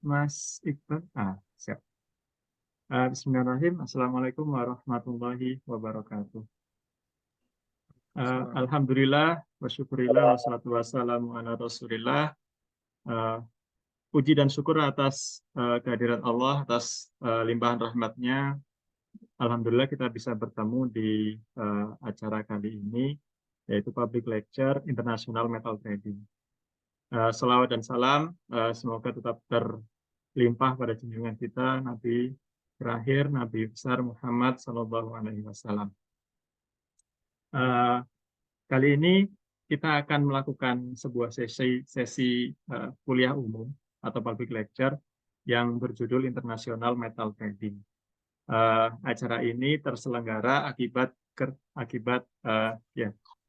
Mas Iqbal. Siap. Bismillahirrahmanirrahim. Assalamualaikum warahmatullahi wabarakatuh. Alhamdulillah, wasyukurillah, wassalatu wassalamu ala rasulillah. Eh, Puji dan syukur atas kehadiran Allah, atas limpahan rahmatnya. Alhamdulillah kita bisa bertemu di acara kali ini, yaitu Public Lecture International Metal Trading. Selawat dan salam, semoga tetap terlimpah pada junjungan kita, Nabi terakhir, Nabi besar Muhammad Sallallahu Alaihi Wasallam. Kali ini kita akan melakukan sebuah sesi kuliah umum atau public lecture yang berjudul International Metal Trading. Acara ini terselenggara akibat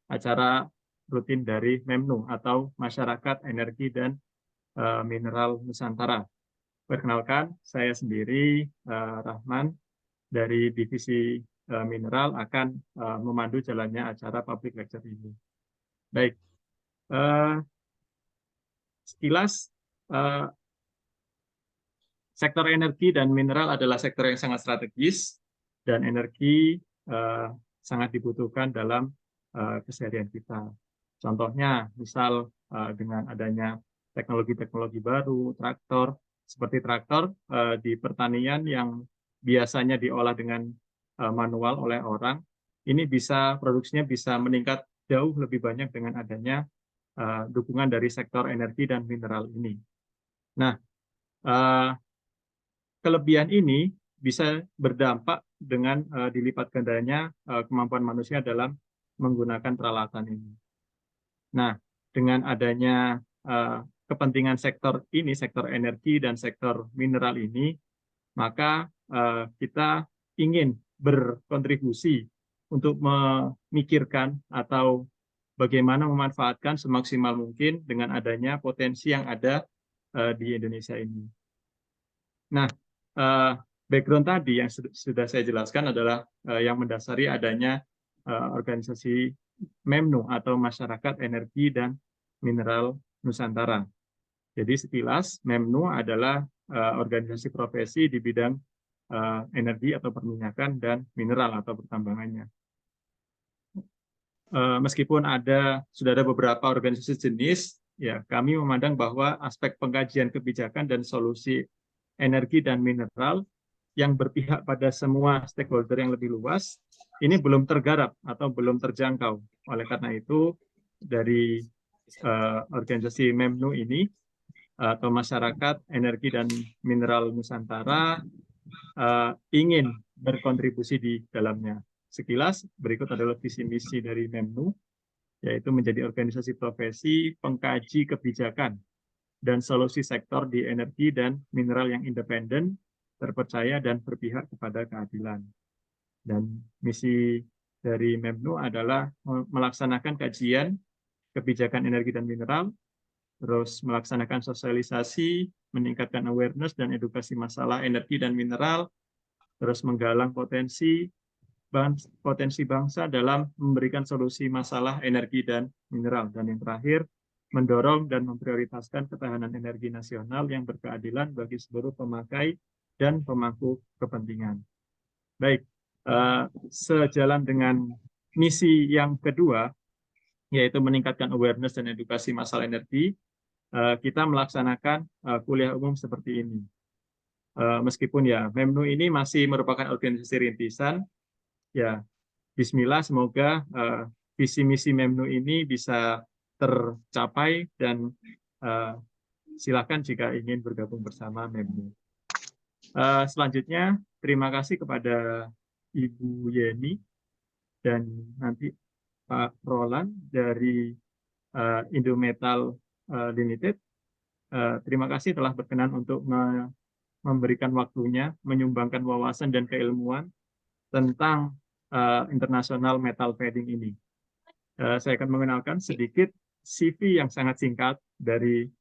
acara rutin dari MEMNU atau Masyarakat Energi dan Mineral Nusantara. Perkenalkan, saya sendiri Rahman dari Divisi Mineral akan memandu jalannya acara public lecture ini. Baik, sekilas sektor energi dan mineral adalah sektor yang sangat strategis dan energi sangat dibutuhkan dalam keseharian kita. Contohnya, misal dengan adanya teknologi-teknologi baru, traktor, seperti traktor di pertanian yang biasanya diolah dengan manual oleh orang, ini produksinya bisa meningkat jauh lebih banyak dengan adanya dukungan dari sektor energi dan mineral ini. Nah, kelebihan ini bisa berdampak dengan dilipat gandanya kemampuan manusia dalam menggunakan peralatan ini. Nah, dengan adanya kepentingan sektor ini, sektor energi dan sektor mineral ini, maka kita ingin berkontribusi untuk memikirkan atau bagaimana memanfaatkan semaksimal mungkin dengan adanya potensi yang ada di Indonesia ini. Nah, background tadi yang sudah saya jelaskan adalah yang mendasari adanya organisasi MEMNU atau Masyarakat Energi dan Mineral Nusantara. Jadi sekilas MEMNU adalah organisasi profesi di bidang energi atau perminyakan dan mineral atau pertambangannya. Meskipun sudah ada beberapa organisasi jenis, ya kami memandang bahwa aspek pengkajian kebijakan dan solusi energi dan mineral yang berpihak pada semua stakeholder yang lebih luas, ini belum tergarap atau belum terjangkau. Oleh karena itu, dari organisasi MEMNU ini, atau Masyarakat Energi dan Mineral Nusantara, ingin berkontribusi di dalamnya. Sekilas, berikut adalah visi misi dari MEMNU, yaitu menjadi organisasi profesi pengkaji kebijakan dan solusi sektor di energi dan mineral yang independen, terpercaya, dan berpihak kepada keadilan. Dan misi dari MEMNU adalah melaksanakan kajian kebijakan energi dan mineral, terus melaksanakan sosialisasi, meningkatkan awareness dan edukasi masalah energi dan mineral, terus menggalang potensi bangsa dalam memberikan solusi masalah energi dan mineral. Dan yang terakhir, mendorong dan memprioritaskan ketahanan energi nasional yang berkeadilan bagi seluruh pemakai dan pemangku kepentingan. Baik, sejalan dengan misi yang kedua, yaitu meningkatkan awareness dan edukasi masalah energi, kita melaksanakan kuliah umum seperti ini. Meskipun ya MEMNU ini masih merupakan organisasi rintisan, ya Bismillah, semoga visi misi MEMNU ini bisa tercapai dan silakan jika ingin bergabung bersama MEMNU. Selanjutnya, terima kasih kepada Ibu Yeni dan nanti Pak Roland dari Indometal Limited. Terima kasih telah berkenan untuk memberikan waktunya, menyumbangkan wawasan dan keilmuan tentang international metal trading ini. Saya akan mengenalkan sedikit CV yang sangat singkat dari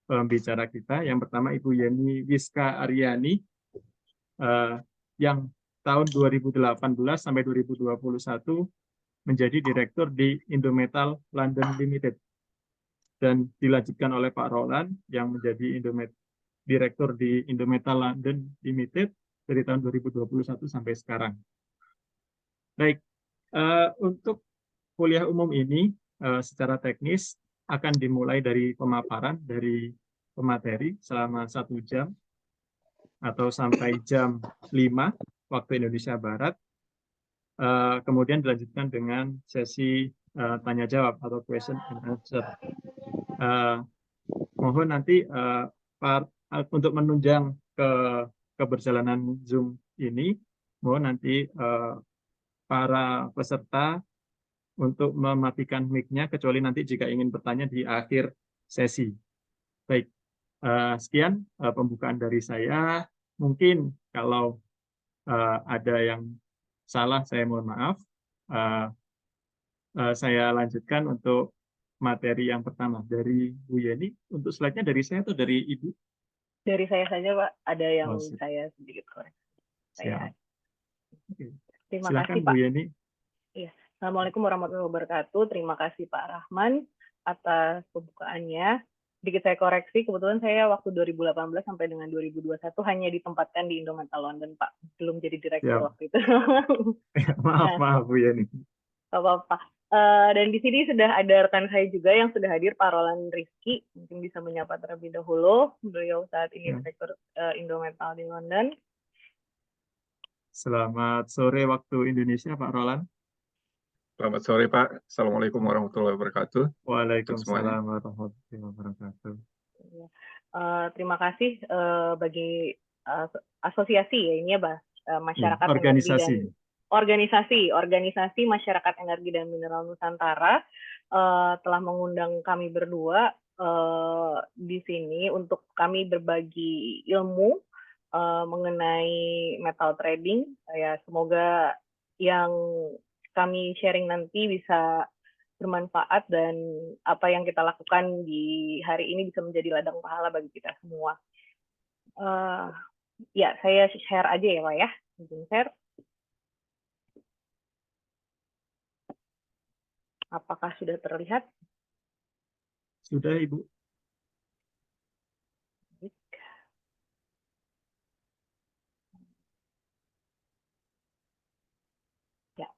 pembicara kita. Yang pertama, Ibu Yeni Wiska Aryani, yang tahun 2018 sampai 2021 menjadi direktur di Indometal London Limited. Dan dilanjutkan oleh Pak Roland yang menjadi direktur di Indometal London Limited dari tahun 2021 sampai sekarang. Baik, untuk kuliah umum ini secara teknis akan dimulai dari pemaparan dari pemateri selama 1 jam atau sampai jam 5 waktu Indonesia Barat. Kemudian dilanjutkan dengan sesi tanya jawab atau question and answer. Mohon nanti untuk menunjang keberjalanan Zoom ini, mohon nanti para peserta untuk mematikan mic-nya, kecuali nanti jika ingin bertanya di akhir sesi. Baik, sekian pembukaan dari saya. Mungkin kalau ada yang salah, saya mohon maaf. Saya lanjutkan untuk materi yang pertama dari Bu Yeni. Untuk slide-nya dari saya atau dari Ibu? Dari saya saja, Pak. Ada yang Oh, saya sedikit koreksi. siap. Terima Silakan, kasih, Bu Pak. Yeni. Iya. Assalamualaikum warahmatullahi wabarakatuh. Terima kasih Pak Rahman atas pembukaannya. Sedikit saya koreksi, kebetulan saya waktu 2018 sampai dengan 2021 hanya ditempatkan di Indometal London, Pak. Belum jadi direktur Siap. waktu itu. Maaf Bu Yeni. Gak apa-apa. Dan di sini sudah ada rekan saya juga yang sudah hadir, Pak Roland Rizky. Mungkin bisa menyapa terlebih dahulu. Beliau saat ini direktur Indometal di London. Selamat sore waktu Indonesia, Pak Roland. Selamat sore, Pak. Assalamualaikum warahmatullahi wabarakatuh. Waalaikumsalam warahmatullahi wabarakatuh. Terima kasih bagi asosiasi ya ini ya, masyarakat organisasi. energi dan organisasi masyarakat energi dan mineral Nusantara telah mengundang kami berdua di sini untuk kami berbagi ilmu mengenai metal trading. Ya, semoga yang kami sharing nanti bisa bermanfaat dan apa yang kita lakukan di hari ini bisa menjadi ladang pahala bagi kita semua. Ya, saya share aja ya, Pak ya. Izin share. Apakah sudah terlihat? Sudah, Ibu. Ya.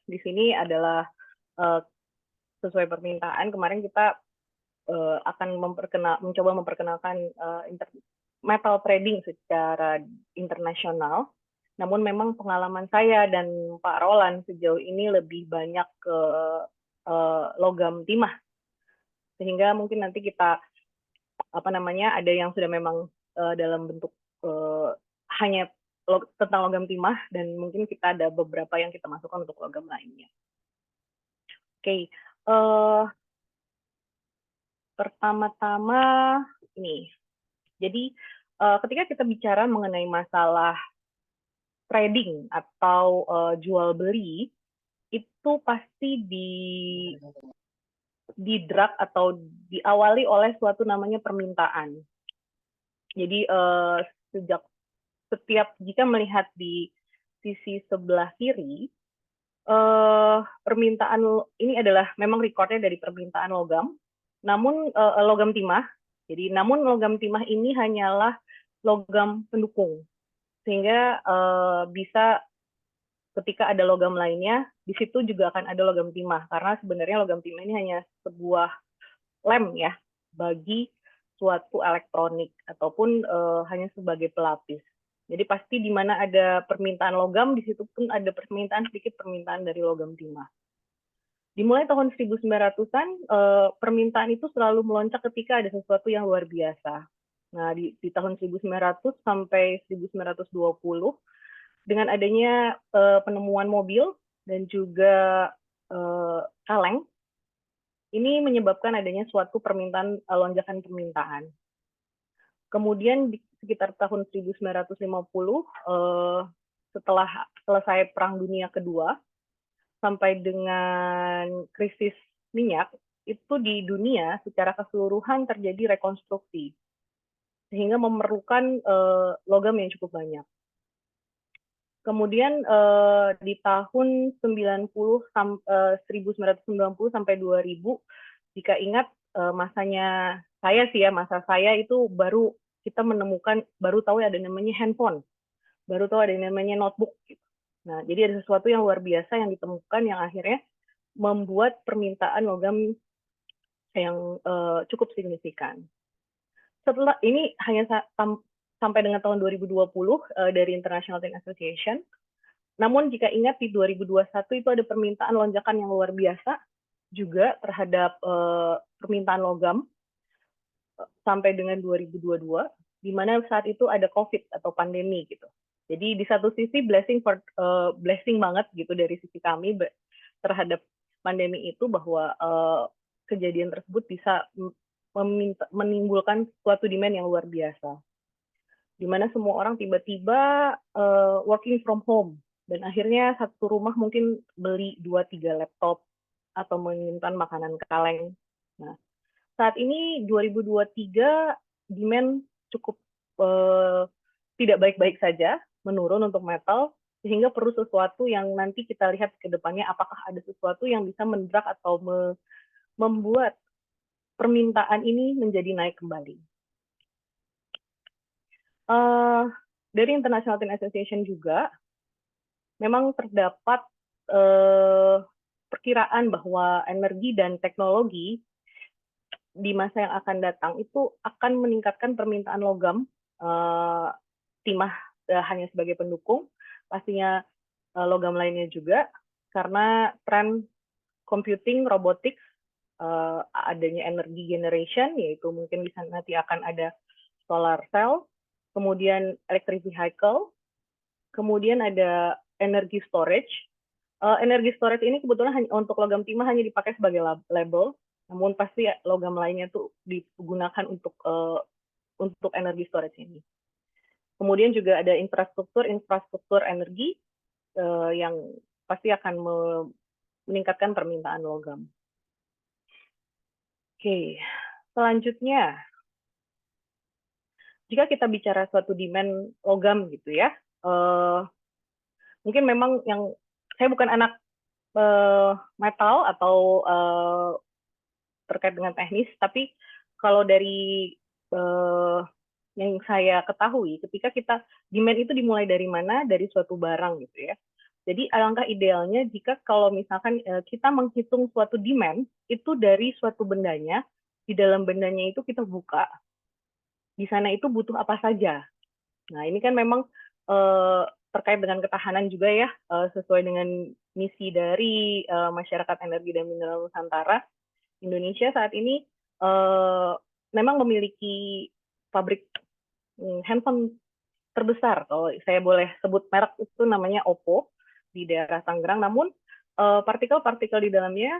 Di sini adalah sesuai permintaan. Kemarin kita akan mencoba memperkenalkan metal trading secara internasional. Namun memang pengalaman saya dan Pak Roland sejauh ini lebih banyak ke logam timah. Sehingga mungkin nanti kita ada yang sudah memang dalam bentuk hanya tentang logam timah dan mungkin kita ada beberapa yang kita masukkan untuk logam lainnya. Oke. Pertama-tama ini. Jadi ketika kita bicara mengenai masalah trading atau jual beli, itu pasti di-drag atau diawali oleh suatu namanya permintaan. Jadi jika melihat di sisi sebelah kiri, permintaan ini adalah memang recordnya dari permintaan logam, namun logam timah. Jadi namun logam timah ini hanyalah logam pendukung, sehingga bisa ketika ada logam lainnya, di situ juga akan ada logam timah, karena sebenarnya logam timah ini hanya sebuah lem ya bagi suatu elektronik ataupun hanya sebagai pelapis. Jadi pasti di mana ada permintaan logam, di situ pun ada sedikit permintaan dari logam timah. Dimulai tahun 1900-an, permintaan itu selalu melonjak ketika ada sesuatu yang luar biasa. Nah, di tahun 1900 sampai 1920, dengan adanya penemuan mobil dan juga kaleng, ini menyebabkan adanya suatu lonjakan permintaan. Kemudian di sekitar tahun 1950, setelah selesai Perang Dunia Kedua, sampai dengan krisis minyak, itu di dunia secara keseluruhan terjadi rekonstruksi, sehingga memerlukan logam yang cukup banyak. Kemudian di tahun 1990 sampai 2000, jika ingat masanya saya sih ya, masa saya itu baru kita menemukan, baru tahu ada namanya handphone, baru tahu ada namanya notebook gitu. Nah, jadi ada sesuatu yang luar biasa yang ditemukan yang akhirnya membuat permintaan logam yang cukup signifikan. Setelah ini hanya sampai dengan tahun 2020 dari International Tin Association. Namun jika ingat di 2021 itu ada permintaan lonjakan yang luar biasa juga terhadap permintaan logam sampai dengan 2022, di mana saat itu ada COVID atau pandemi gitu. Jadi di satu sisi blessing banget gitu dari sisi kami terhadap pandemi itu, bahwa kejadian tersebut bisa menimbulkan suatu demand yang luar biasa, di mana semua orang tiba-tiba working from home, dan akhirnya satu rumah mungkin beli 2-3 laptop atau menyimpan makanan kaleng. Nah, saat ini 2023 demand cukup tidak baik-baik saja, menurun untuk metal, sehingga perlu sesuatu yang nanti kita lihat ke depannya apakah ada sesuatu yang bisa mendrak atau membuat permintaan ini menjadi naik kembali. Dari International Tin Association juga memang terdapat perkiraan bahwa energi dan teknologi di masa yang akan datang itu akan meningkatkan permintaan logam timah hanya sebagai pendukung, pastinya logam lainnya juga, karena tren computing, robotics, adanya energy generation, yaitu mungkin bisa nanti akan ada solar cell, kemudian electric vehicle, kemudian ada energy storage. Energy storage ini kebetulan hanya untuk logam timah hanya dipakai sebagai label, namun pasti logam lainnya tuh digunakan untuk energy storage ini. Kemudian juga ada infrastruktur energi yang pasti akan meningkatkan permintaan logam. Oke, selanjutnya, jika kita bicara suatu demand logam gitu ya, mungkin memang yang saya bukan anak metal atau terkait dengan teknis, tapi kalau dari yang saya ketahui, ketika kita demand itu dimulai dari mana? Dari suatu barang gitu ya. Jadi alangkah idealnya jika kalau misalkan kita menghitung suatu demand itu dari suatu bendanya, di dalam bendanya itu kita buka, di sana itu butuh apa saja. Nah ini kan memang terkait dengan ketahanan juga ya, sesuai dengan misi dari Masyarakat Energi dan Mineral Nusantara. Indonesia saat ini memang memiliki pabrik handphone terbesar, kalau saya boleh sebut merek itu namanya Oppo di daerah Tangerang. Namun partikel-partikel di dalamnya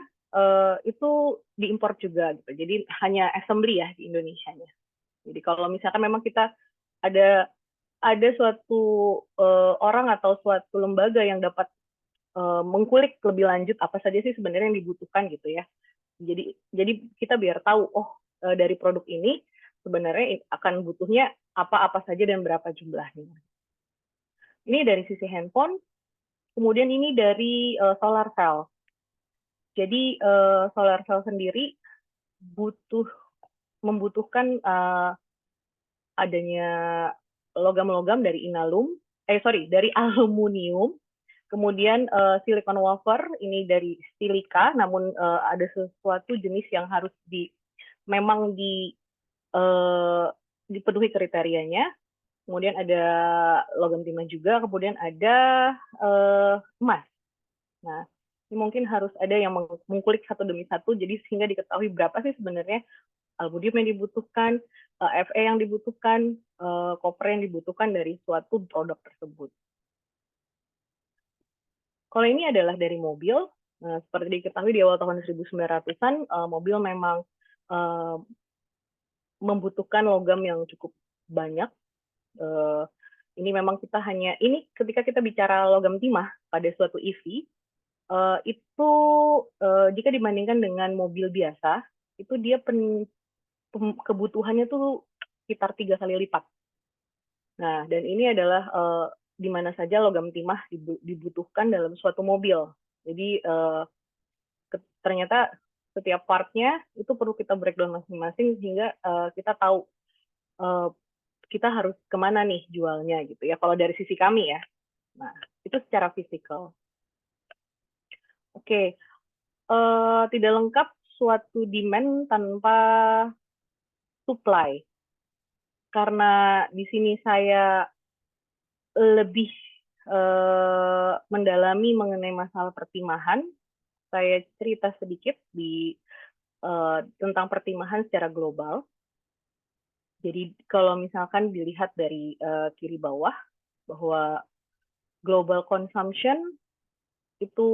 itu diimpor juga gitu. Jadi hanya assembly ya di Indonesia-nya. Jadi kalau misalkan memang kita ada suatu orang atau suatu lembaga yang dapat mengkulik lebih lanjut apa saja sih sebenarnya yang dibutuhkan gitu ya. Jadi kita biar tahu, oh dari produk ini sebenarnya akan butuhnya apa-apa saja dan berapa jumlahnya. Ini dari sisi handphone. Kemudian ini dari solar cell. Jadi solar cell sendiri membutuhkan adanya logam-logam dari dari aluminium. Kemudian silicon wafer ini dari silika, namun ada sesuatu jenis yang harus memang dipenuhi kriterianya. Kemudian ada logam timah juga, kemudian ada emas. Nah, ini mungkin harus ada yang mengkulik satu demi satu, jadi sehingga diketahui berapa sih sebenarnya aluminium yang dibutuhkan, Fe yang dibutuhkan, koper yang dibutuhkan dari suatu produk tersebut. Kalau ini adalah dari mobil, seperti diketahui di awal tahun 1900-an, mobil memang membutuhkan logam yang cukup banyak. Ini memang kita ketika kita bicara logam timah pada suatu EV, itu jika dibandingkan dengan mobil biasa, itu dia kebutuhannya tuh sekitar 3 kali lipat. Nah, dan ini adalah di mana saja logam timah dibutuhkan dalam suatu mobil. Jadi ternyata setiap partnya itu perlu kita breakdown masing-masing sehingga kita tahu kita harus kemana nih jualnya gitu ya. Kalau dari sisi kami ya, nah itu secara fisikal. Oke, tidak lengkap suatu demand tanpa supply. Karena di sini saya lebih mendalami mengenai masalah pertimahan, saya cerita sedikit tentang pertimahan secara global. Jadi kalau misalkan dilihat dari kiri bawah, bahwa global consumption itu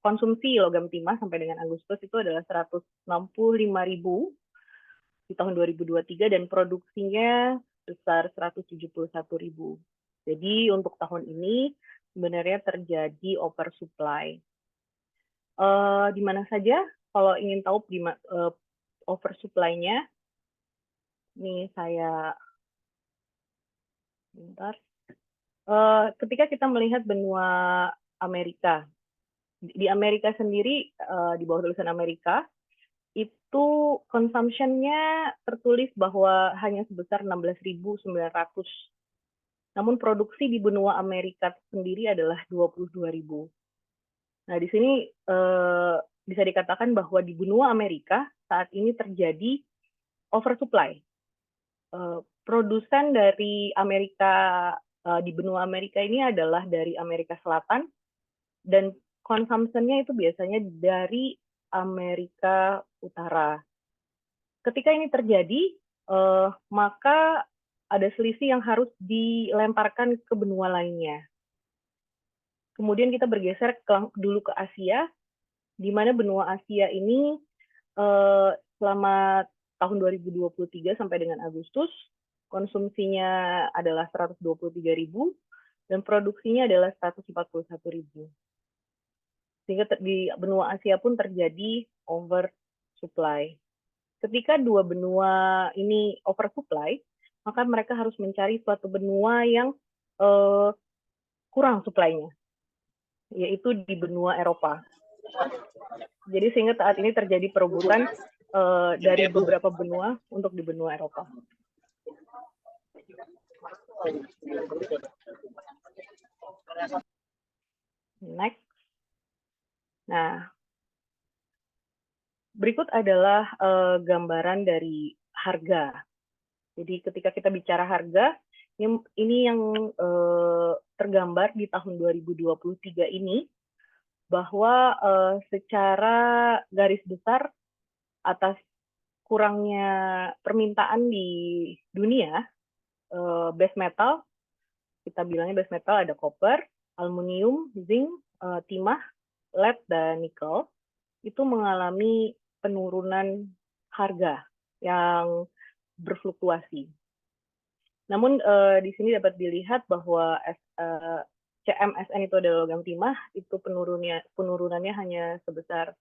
konsumsi logam timah sampai dengan Agustus itu adalah 165.000 di tahun 2023 dan produksinya besar 171.000. Jadi untuk tahun ini sebenarnya terjadi oversupply. Di mana saja kalau ingin tahu oversupply-nya, ini saya bentar. Ketika kita melihat benua Amerika, di Amerika sendiri di bawah tulisan Amerika itu consumption-nya tertulis bahwa hanya sebesar 16.900. Namun produksi di benua Amerika sendiri adalah 22.000. Nah, di sini bisa dikatakan bahwa di benua Amerika saat ini terjadi oversupply. Produsen dari Amerika di benua Amerika ini adalah dari Amerika Selatan dan consumption-nya itu biasanya dari Amerika Utara. Ketika ini terjadi, maka ada selisih yang harus dilemparkan ke benua lainnya. Kemudian kita bergeser dulu ke Asia, di mana benua Asia ini selama tahun 2023 sampai dengan Agustus, konsumsinya adalah 123.000 dan produksinya adalah 141.000. Sehingga di benua Asia pun terjadi oversupply. Ketika dua benua ini oversupply, maka mereka harus mencari suatu benua yang kurang supply-nya, yaitu di benua Eropa. Jadi sehingga saat ini terjadi perebutan dari beberapa benua untuk di benua Eropa. Next. Nah, berikut adalah gambaran dari harga. Jadi ketika kita bicara harga, ini yang tergambar di tahun 2023 ini, bahwa secara garis besar atas kurangnya permintaan di dunia, base metal, kita bilangnya base metal ada copper, aluminium, zinc, timah, lead, dan nikel, itu mengalami penurunan harga yang berfluktuasi. Namun di sini dapat dilihat bahwa CMSN itu adalah logam timah, itu penurunannya hanya sebesar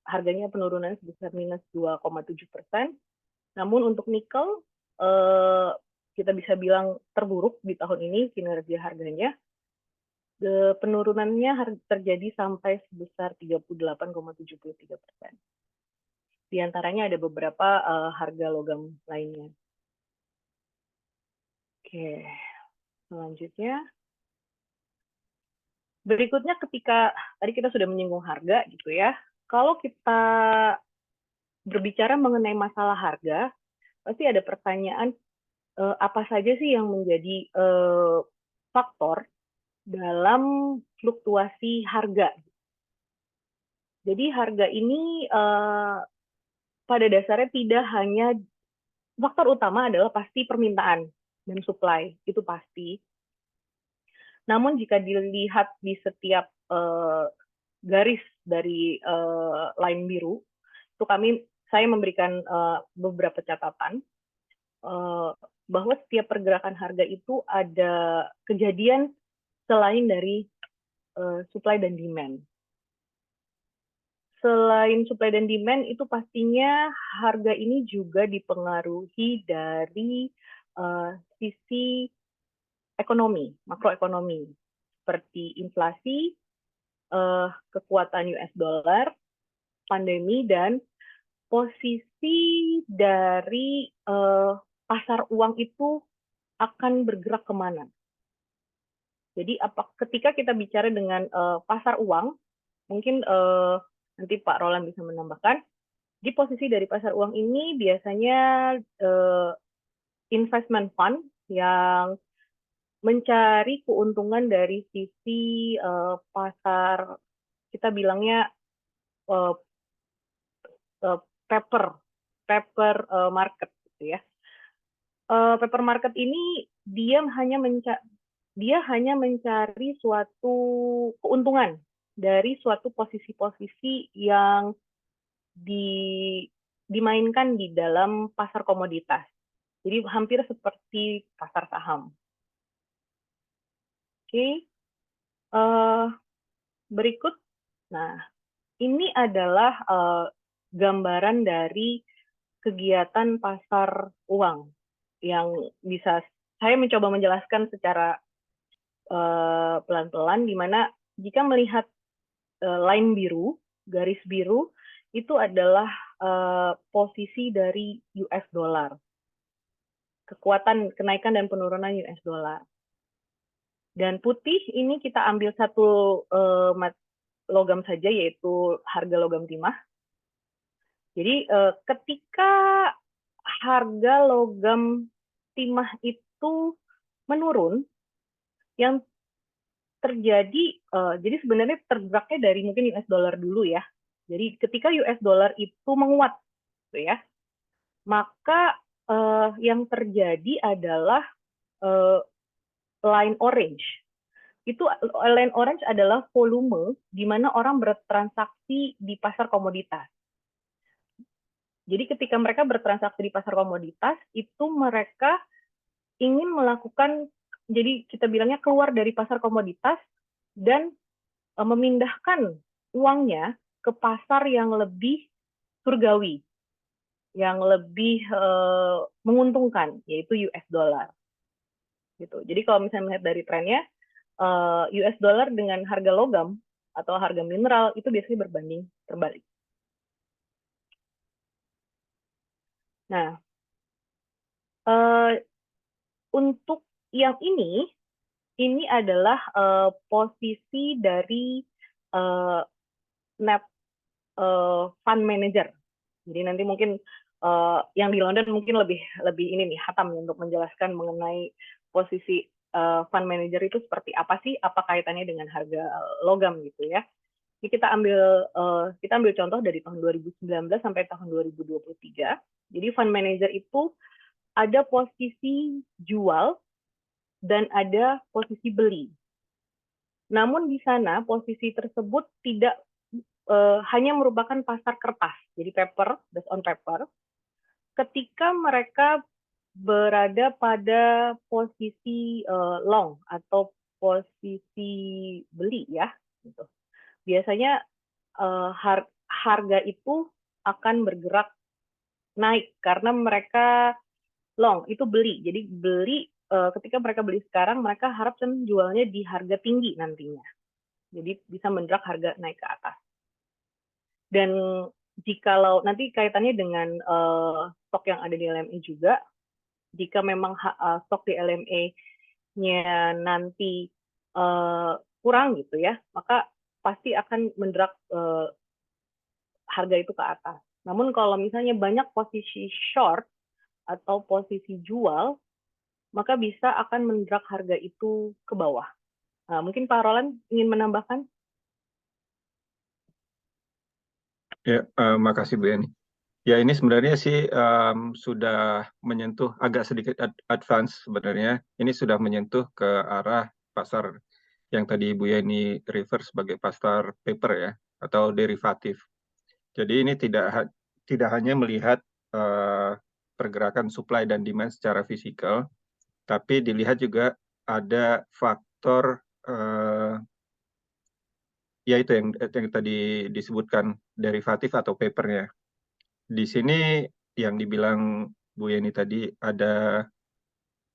harganya penurunan sebesar minus 2,7%. Namun untuk nikel kita bisa bilang terburuk di tahun ini kinerja harganya. Penurunannya terjadi sampai sebesar 38,73%. Di antaranya ada beberapa harga logam lainnya. Oke, selanjutnya. Berikutnya ketika tadi kita sudah menyinggung harga gitu ya. Kalau kita berbicara mengenai masalah harga, pasti ada pertanyaan apa saja sih yang menjadi faktor dalam fluktuasi harga. Jadi harga ini pada dasarnya tidak hanya faktor utama adalah pasti permintaan dan supply, itu pasti. Namun jika dilihat di setiap garis dari line biru, itu saya memberikan beberapa catatan bahwa setiap pergerakan harga itu ada kejadian selain dari supply dan demand. Selain supply dan demand, itu pastinya harga ini juga dipengaruhi dari sisi ekonomi, makroekonomi, seperti inflasi, kekuatan US dollar, pandemi dan posisi dari pasar uang itu akan bergerak kemana. Jadi ketika kita bicara dengan pasar uang, mungkin nanti Pak Roland bisa menambahkan, di posisi dari pasar uang ini biasanya investment fund yang mencari keuntungan dari sisi pasar, kita bilangnya paper market gitu ya. Paper market ini dia hanya mencari suatu keuntungan dari suatu posisi-posisi yang dimainkan di dalam pasar komoditas. Jadi hampir seperti pasar saham. Oke, berikut. Nah, ini adalah gambaran dari kegiatan pasar uang yang bisa saya mencoba menjelaskan secara pelan-pelan, di mana jika melihat line biru, garis biru, itu adalah posisi dari US dollar. Kekuatan kenaikan dan penurunan US dollar. Dan putih ini kita ambil satu logam saja, yaitu harga logam timah. Jadi ketika harga logam timah itu menurun, yang terjadi, jadi sebenarnya tergeraknya dari mungkin US dollar dulu ya. Jadi ketika US dollar itu menguat, gitu ya, maka yang terjadi adalah line orange. Itu line orange adalah volume di mana orang bertransaksi di pasar komoditas. Jadi ketika mereka bertransaksi di pasar komoditas, itu mereka ingin melakukan, jadi kita bilangnya keluar dari pasar komoditas dan memindahkan uangnya ke pasar yang lebih surgawi, yang lebih menguntungkan, yaitu US dollar. Gitu. Jadi kalau misalnya melihat dari trennya, US dollar dengan harga logam atau harga mineral itu biasanya berbanding terbalik. Nah, untuk yang ini adalah posisi dari net fund manager. Jadi nanti mungkin yang di London mungkin lebih ini nih Hatam untuk menjelaskan mengenai posisi fund manager itu seperti apa sih, apa kaitannya dengan harga logam gitu ya. Jadi kita ambil contoh dari tahun 2019 sampai tahun 2023. Jadi fund manager itu ada posisi jual dan ada posisi beli. Namun di sana posisi tersebut tidak hanya merupakan pasar kertas, jadi paper, based on paper. Ketika mereka berada pada posisi long atau posisi beli ya, gitu. Biasanya harga itu akan bergerak naik karena mereka long itu beli. Jadi beli ketika mereka beli sekarang, mereka harap jualnya di harga tinggi nantinya. Jadi bisa mendrak harga naik ke atas. Dan jikalau nanti kaitannya dengan stok yang ada di LME juga, jika memang stok di LME-nya nanti kurang gitu ya, maka pasti akan mendrak harga itu ke atas. Namun kalau misalnya banyak posisi short atau posisi jual, maka bisa akan mendrak harga itu ke bawah. Nah, mungkin Pak Roland ingin menambahkan? Ya, makasih Bu Yani. Ya, ini sebenarnya sih sudah menyentuh agak sedikit advance sebenarnya. Ini sudah menyentuh ke arah pasar yang tadi Bu Yani refer sebagai pasar paper ya, atau derivatif. Jadi ini tidak hanya melihat pergerakan supply dan demand secara fisikal, tapi dilihat juga ada faktor ya itu yang tadi disebutkan derivatif atau papernya. Di sini yang dibilang Bu Yeni tadi ada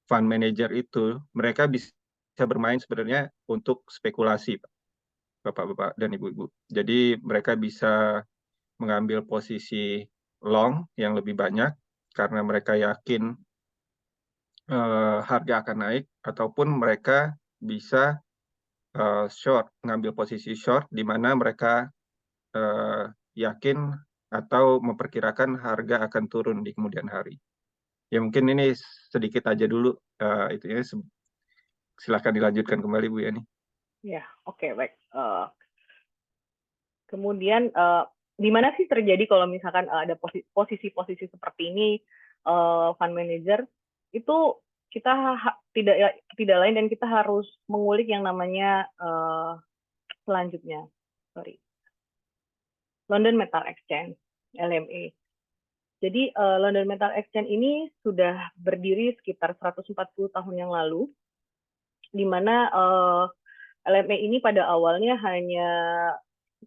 fund manager itu, mereka bisa bermain sebenarnya untuk spekulasi, Bapak-bapak dan Ibu-ibu. Jadi mereka bisa mengambil posisi long yang lebih banyak karena mereka yakin harga akan naik, ataupun mereka bisa short, mengambil posisi short di mana mereka yakin atau memperkirakan harga akan turun di kemudian hari. Ya mungkin ini sedikit aja dulu, itu ya. Silakan dilanjutkan kembali Bu Yani. Ya, oke, baik. Kemudian di mana sih terjadi kalau misalkan ada posisi-posisi seperti ini, fund manager itu kita tidak lain dan kita harus mengulik yang namanya selanjutnya, London Metal Exchange (LME). Jadi London Metal Exchange ini sudah berdiri sekitar 140 tahun yang lalu, di mana LME ini pada awalnya hanya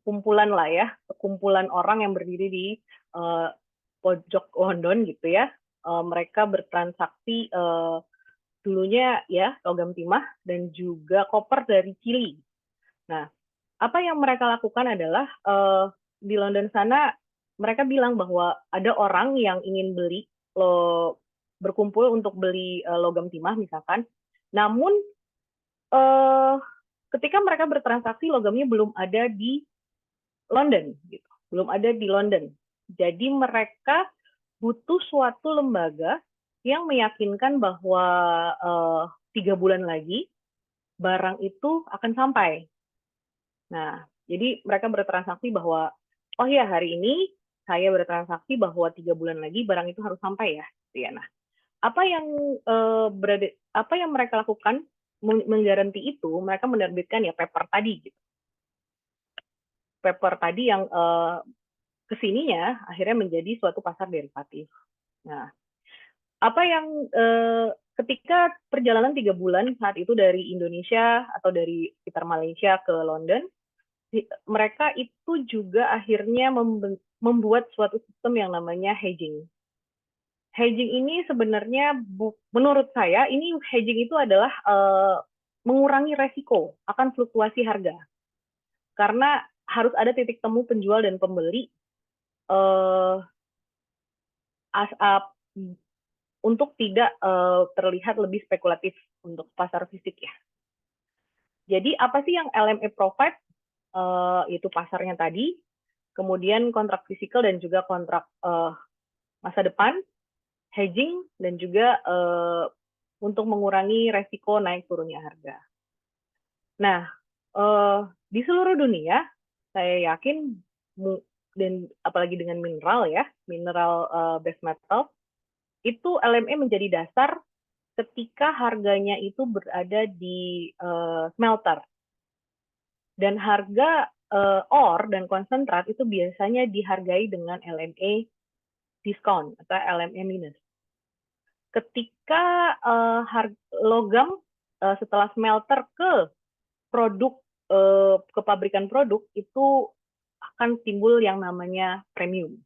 kumpulan lah ya, kumpulan orang yang berdiri di pojok London gitu ya. Mereka bertransaksi dulunya ya logam timah dan juga koper dari Chili. Nah, apa yang mereka lakukan adalah di London sana mereka bilang bahwa ada orang yang ingin beli berkumpul untuk beli logam timah misalkan, namun ketika mereka bertransaksi logamnya belum ada di London, gitu. Belum ada di London. Jadi mereka butuh suatu lembaga yang meyakinkan bahwa 3 bulan lagi barang itu akan sampai. Nah, jadi mereka bertransaksi bahwa, oh ya hari ini saya bertransaksi bahwa 3 bulan lagi barang itu harus sampai ya. Nah, apa yang mereka lakukan menggaranti itu, mereka menerbitkan ya paper tadi gitu. Paper tadi yang kesininya akhirnya menjadi suatu pasar derivatif. Nah, apa yang ketika perjalanan 3 bulan saat itu dari Indonesia atau dari sekitar Malaysia ke London, mereka itu juga akhirnya membuat suatu sistem yang namanya hedging. Hedging ini sebenarnya menurut saya ini hedging itu adalah mengurangi resiko akan fluktuasi harga. Karena harus ada titik temu penjual dan pembeli untuk tidak terlihat lebih spekulatif untuk pasar fisik ya. Jadi apa sih yang LME provide? Itu pasarnya tadi, kemudian kontrak fisikal dan juga kontrak masa depan, hedging, dan juga untuk mengurangi resiko naik turunnya harga. Nah, di seluruh dunia, saya yakin, dan apalagi dengan mineral ya, mineral base metal, itu LME menjadi dasar ketika harganya itu berada di smelter. Dan harga ore dan konsentrat itu biasanya dihargai dengan LME diskon atau LME minus. Ketika logam setelah smelter ke produk ke pabrikan produk itu akan timbul yang namanya premium.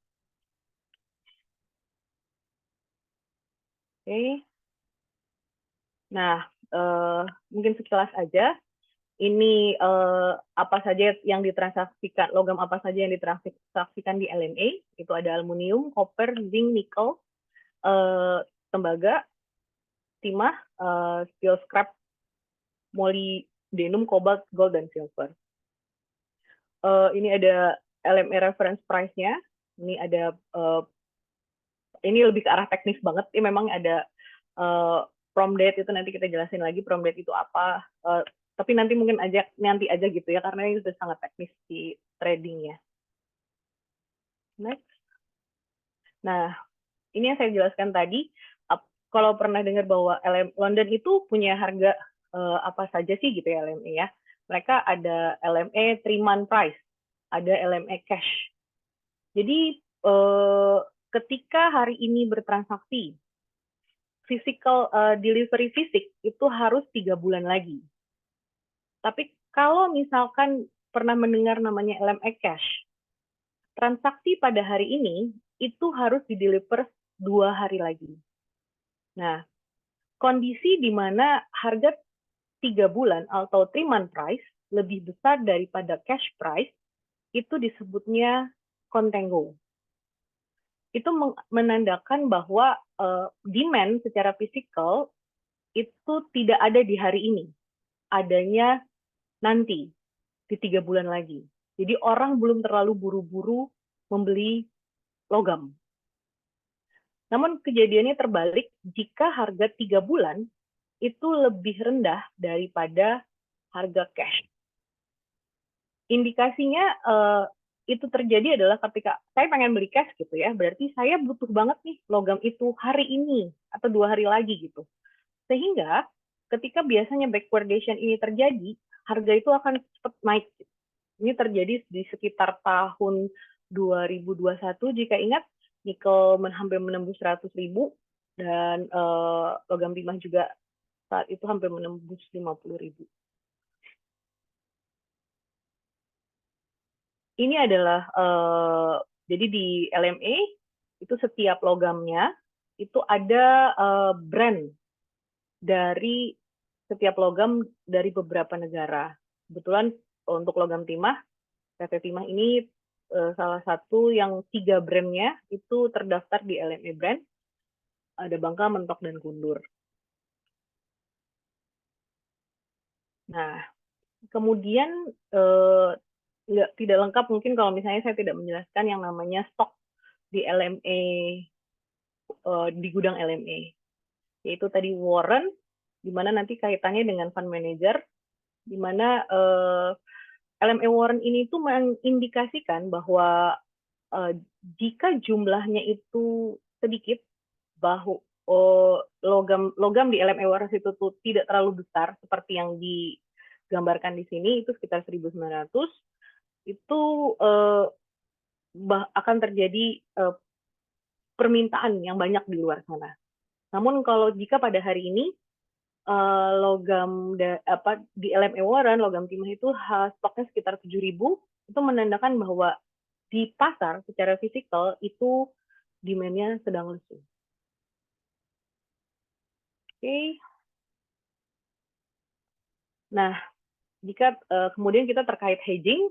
Oke. Nah, mungkin sekilas aja. Ini apa saja yang ditransaksikan, logam apa saja yang ditransaksikan di LME. Itu ada aluminium, koper, zinc, nikel, tembaga, timah, steel scrap, molybdenum, cobalt, gold, dan silver. Ini ada LME reference price-nya. Ini ada ini lebih ke arah teknis banget. Ini memang ada prom date, itu nanti kita jelasin lagi prom date itu apa. Tapi nanti mungkin nanti aja gitu ya, karena ini sudah sangat teknis di trading ya. Next. Nah, ini yang saya jelaskan tadi. Kalau pernah dengar bahwa London itu punya harga apa saja sih gitu ya LME ya. Mereka ada LME 3-month price, ada LME cash. Jadi ketika hari ini bertransaksi, physical delivery fisik itu harus 3 bulan lagi. Tapi kalau misalkan pernah mendengar namanya LME cash, transaksi pada hari ini itu harus dideliver 2 hari lagi. Nah, kondisi di mana harga 3 bulan atau 3-month price lebih besar daripada cash price, itu disebutnya contango. Itu menandakan bahwa demand secara fisikal itu tidak ada di hari ini, adanya nanti di 3 bulan lagi. Jadi orang belum terlalu buru-buru membeli logam. Namun kejadiannya terbalik jika harga 3 bulan itu lebih rendah daripada harga cash. Indikasinya itu terjadi adalah ketika saya pengen beli cash gitu ya, berarti saya butuh banget nih logam itu hari ini atau 2 hari lagi gitu. Sehingga ketika biasanya backwardation ini terjadi, harga itu akan cepat naik. Ini terjadi di sekitar tahun 2021 jika ingat, nikel hampir menembus 100.000 dan logam timah juga saat itu hampir menembus 50.000. Ini adalah jadi di LME itu setiap logamnya itu ada brand dari setiap logam dari beberapa negara. Kebetulan untuk logam timah, PT Timah ini salah satu yang 3 brandnya itu terdaftar di LME brand. Ada Bangka, Mentok, dan Kundur. Nah, kemudian tidak lengkap mungkin kalau misalnya saya tidak menjelaskan yang namanya stok di LME, di gudang LME. Yaitu tadi warrant, di mana nanti kaitannya dengan fund manager, di mana LME warrant ini tuh mengindikasikan bahwa jika jumlahnya itu sedikit, bahwa logam di LME warrant itu tuh tidak terlalu besar seperti yang digambarkan di sini, itu sekitar 1.900, itu akan terjadi permintaan yang banyak di luar sana. Namun kalau jika pada hari ini logam di LME warrant, logam timah itu stoknya sekitar 7.000, itu menandakan bahwa di pasar secara fisikal itu demand-nya sedang lesu. Oke. Nah, jika kemudian kita terkait hedging,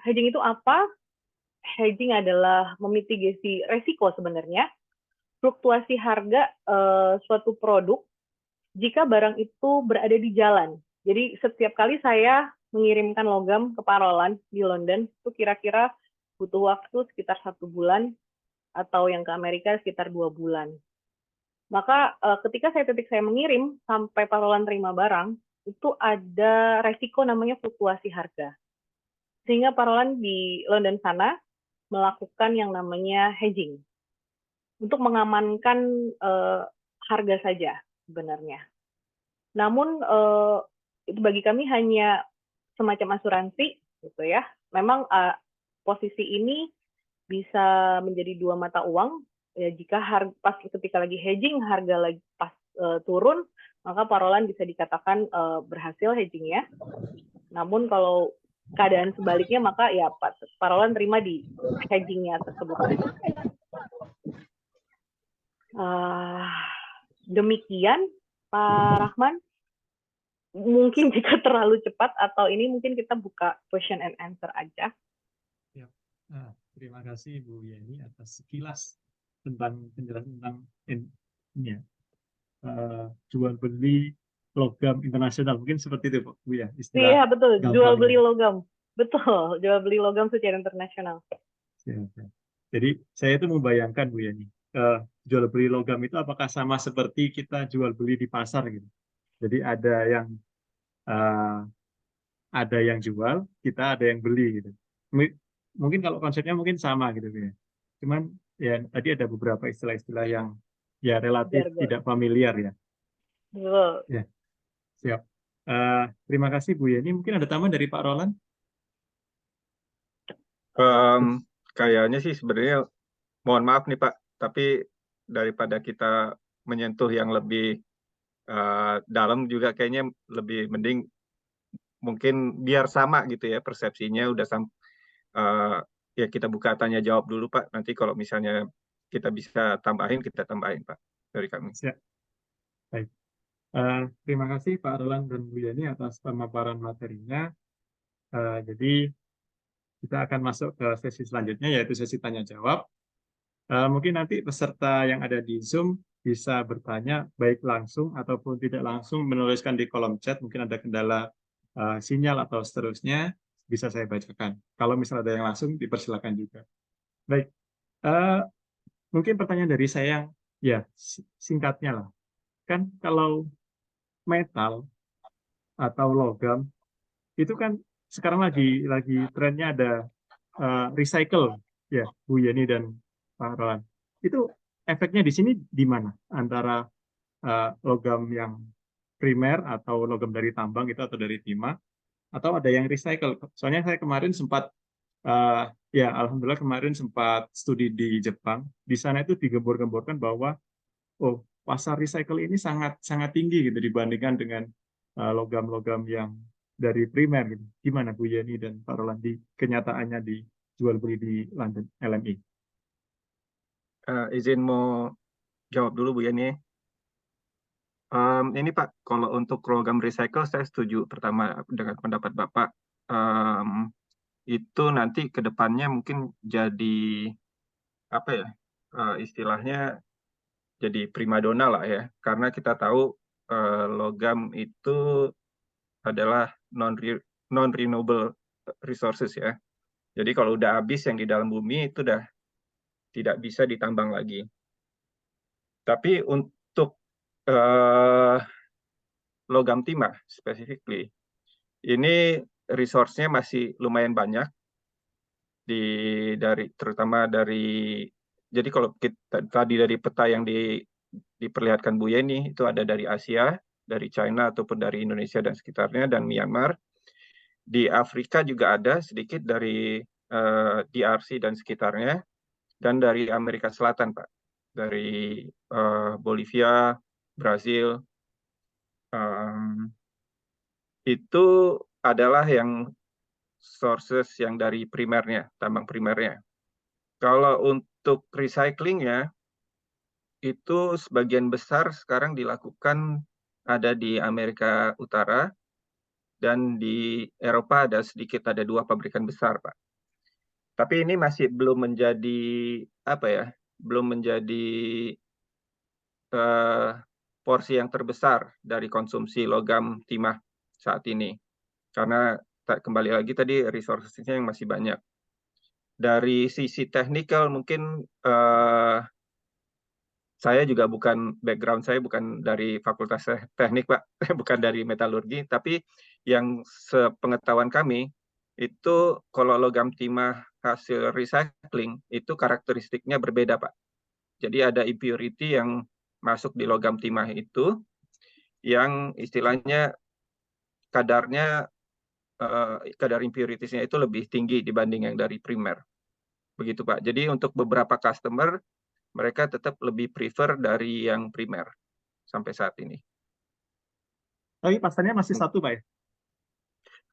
hedging itu apa? Hedging adalah memitigasi resiko sebenarnya, fluktuasi harga suatu produk jika barang itu berada di jalan. Jadi setiap kali saya mengirimkan logam ke Parolan di London, itu kira-kira butuh waktu sekitar 1 bulan, atau yang ke Amerika sekitar 2 bulan. Maka ketika saya mengirim sampai Parolan terima barang, itu ada resiko namanya fluktuasi harga. Sehingga Parolan di London sana melakukan yang namanya hedging untuk mengamankan harga saja sebenarnya. Namun itu bagi kami hanya semacam asuransi gitu ya. Memang posisi ini bisa menjadi 2 mata uang ya, jika pas ketika lagi hedging harga lagi pas turun, maka Parolan bisa dikatakan berhasil hedgingnya. Namun kalau keadaan sebaliknya maka ya Parolan terima di hedgingnya tersebut. Demikian Pak Rahman. Mungkin jika terlalu cepat atau ini mungkin kita buka question and answer aja. Ya. Terima kasih Bu Yeni atas sekilas tentang penjelasan tentang ini ya, jual beli logam internasional, mungkin seperti itu Bu ya istilah. Iya betul, jual beli ya. logam, betul, jual beli logam secara internasional. Jadi saya itu membayangkan Bu Yeni, jual beli logam itu apakah sama seperti kita jual beli di pasar gitu. Jadi ada yang jual, kita ada yang beli gitu. Mungkin kalau konsepnya mungkin sama gitu ya. Cuman ya tadi ada beberapa istilah-istilah yang ya relatif tidak familiar ya. Betul. Ya, siap. Terima kasih Bu Yeni. Mungkin ada tambahan dari Pak Roland? Kayaknya sih sebenarnya mohon maaf nih Pak, tapi daripada kita menyentuh yang lebih dalam juga kayaknya lebih mending mungkin biar sama gitu ya persepsinya udah ya kita buka tanya jawab dulu Pak. Nanti kalau misalnya kita bisa tambahin, kita tambahin Pak dari kami. Siap. Baik. Terima kasih Pak Roland dan Bu Yeni atas pemaparan materinya. Jadi kita akan masuk ke sesi selanjutnya, yaitu sesi tanya-jawab. Mungkin nanti peserta yang ada di Zoom bisa bertanya baik langsung ataupun tidak langsung, menuliskan di kolom chat, mungkin ada kendala sinyal atau seterusnya, bisa saya bacakan. Kalau misalnya ada yang langsung, dipersilakan juga. Baik, mungkin pertanyaan dari saya yang ya singkatnya lah. Kan kalau metal atau logam itu kan sekarang lagi trennya ada recycle, ya Bu Yeni dan Pak Roland. Itu efeknya di sini di mana antara logam yang primer atau logam dari tambang itu atau dari timah, atau ada yang recycle. Soalnya saya kemarin sempat ya alhamdulillah kemarin sempat studi di Jepang. Di sana itu digembor-gemborkan bahwa oh pasar recycle ini sangat sangat tinggi gitu dibandingkan dengan logam-logam yang dari primer gitu. Gimana Bu Yeni dan Pak Roland di kenyataannya di jual beli di London LME? Izin mau jawab dulu Bu Yani. Ini Pak, kalau untuk logam recycle saya setuju pertama dengan pendapat Bapak. Itu nanti ke depannya mungkin jadi apa ya, istilahnya jadi primadona lah ya, karena kita tahu logam itu adalah non renewable resources ya. Jadi kalau udah habis yang di dalam bumi itu udah tidak bisa ditambang lagi. Tapi untuk logam timah specifically, ini resource-nya masih lumayan banyak terutama dari, jadi kalau kita tadi dari peta yang diperlihatkan Bu Yeni itu ada dari Asia, dari China ataupun dari Indonesia dan sekitarnya dan Myanmar. Di Afrika juga ada sedikit dari DRC dan sekitarnya, dan dari Amerika Selatan Pak, dari Bolivia, Brazil. Itu adalah yang sources yang dari primernya, tambang primernya. Kalau untuk recyclingnya, itu sebagian besar sekarang dilakukan ada di Amerika Utara, dan di Eropa ada sedikit, ada 2 pabrikan besar, Pak. Tapi ini masih belum menjadi, apa ya, belum menjadi porsi yang terbesar dari konsumsi logam timah saat ini. Karena kembali lagi tadi resources-nya yang masih banyak. Dari sisi technical mungkin saya juga background saya bukan dari Fakultas Teknik Pak, bukan dari metalurgi, tapi yang sepengetahuan kami itu kalau logam timah hasil recycling itu karakteristiknya berbeda Pak. Jadi ada impurity yang masuk di logam timah itu yang istilahnya kadar impuritiesnya itu lebih tinggi dibanding yang dari primer. Begitu Pak. Jadi untuk beberapa customer mereka tetap lebih prefer dari yang primer sampai saat ini. Tapi pasarnya masih satu Pak ya?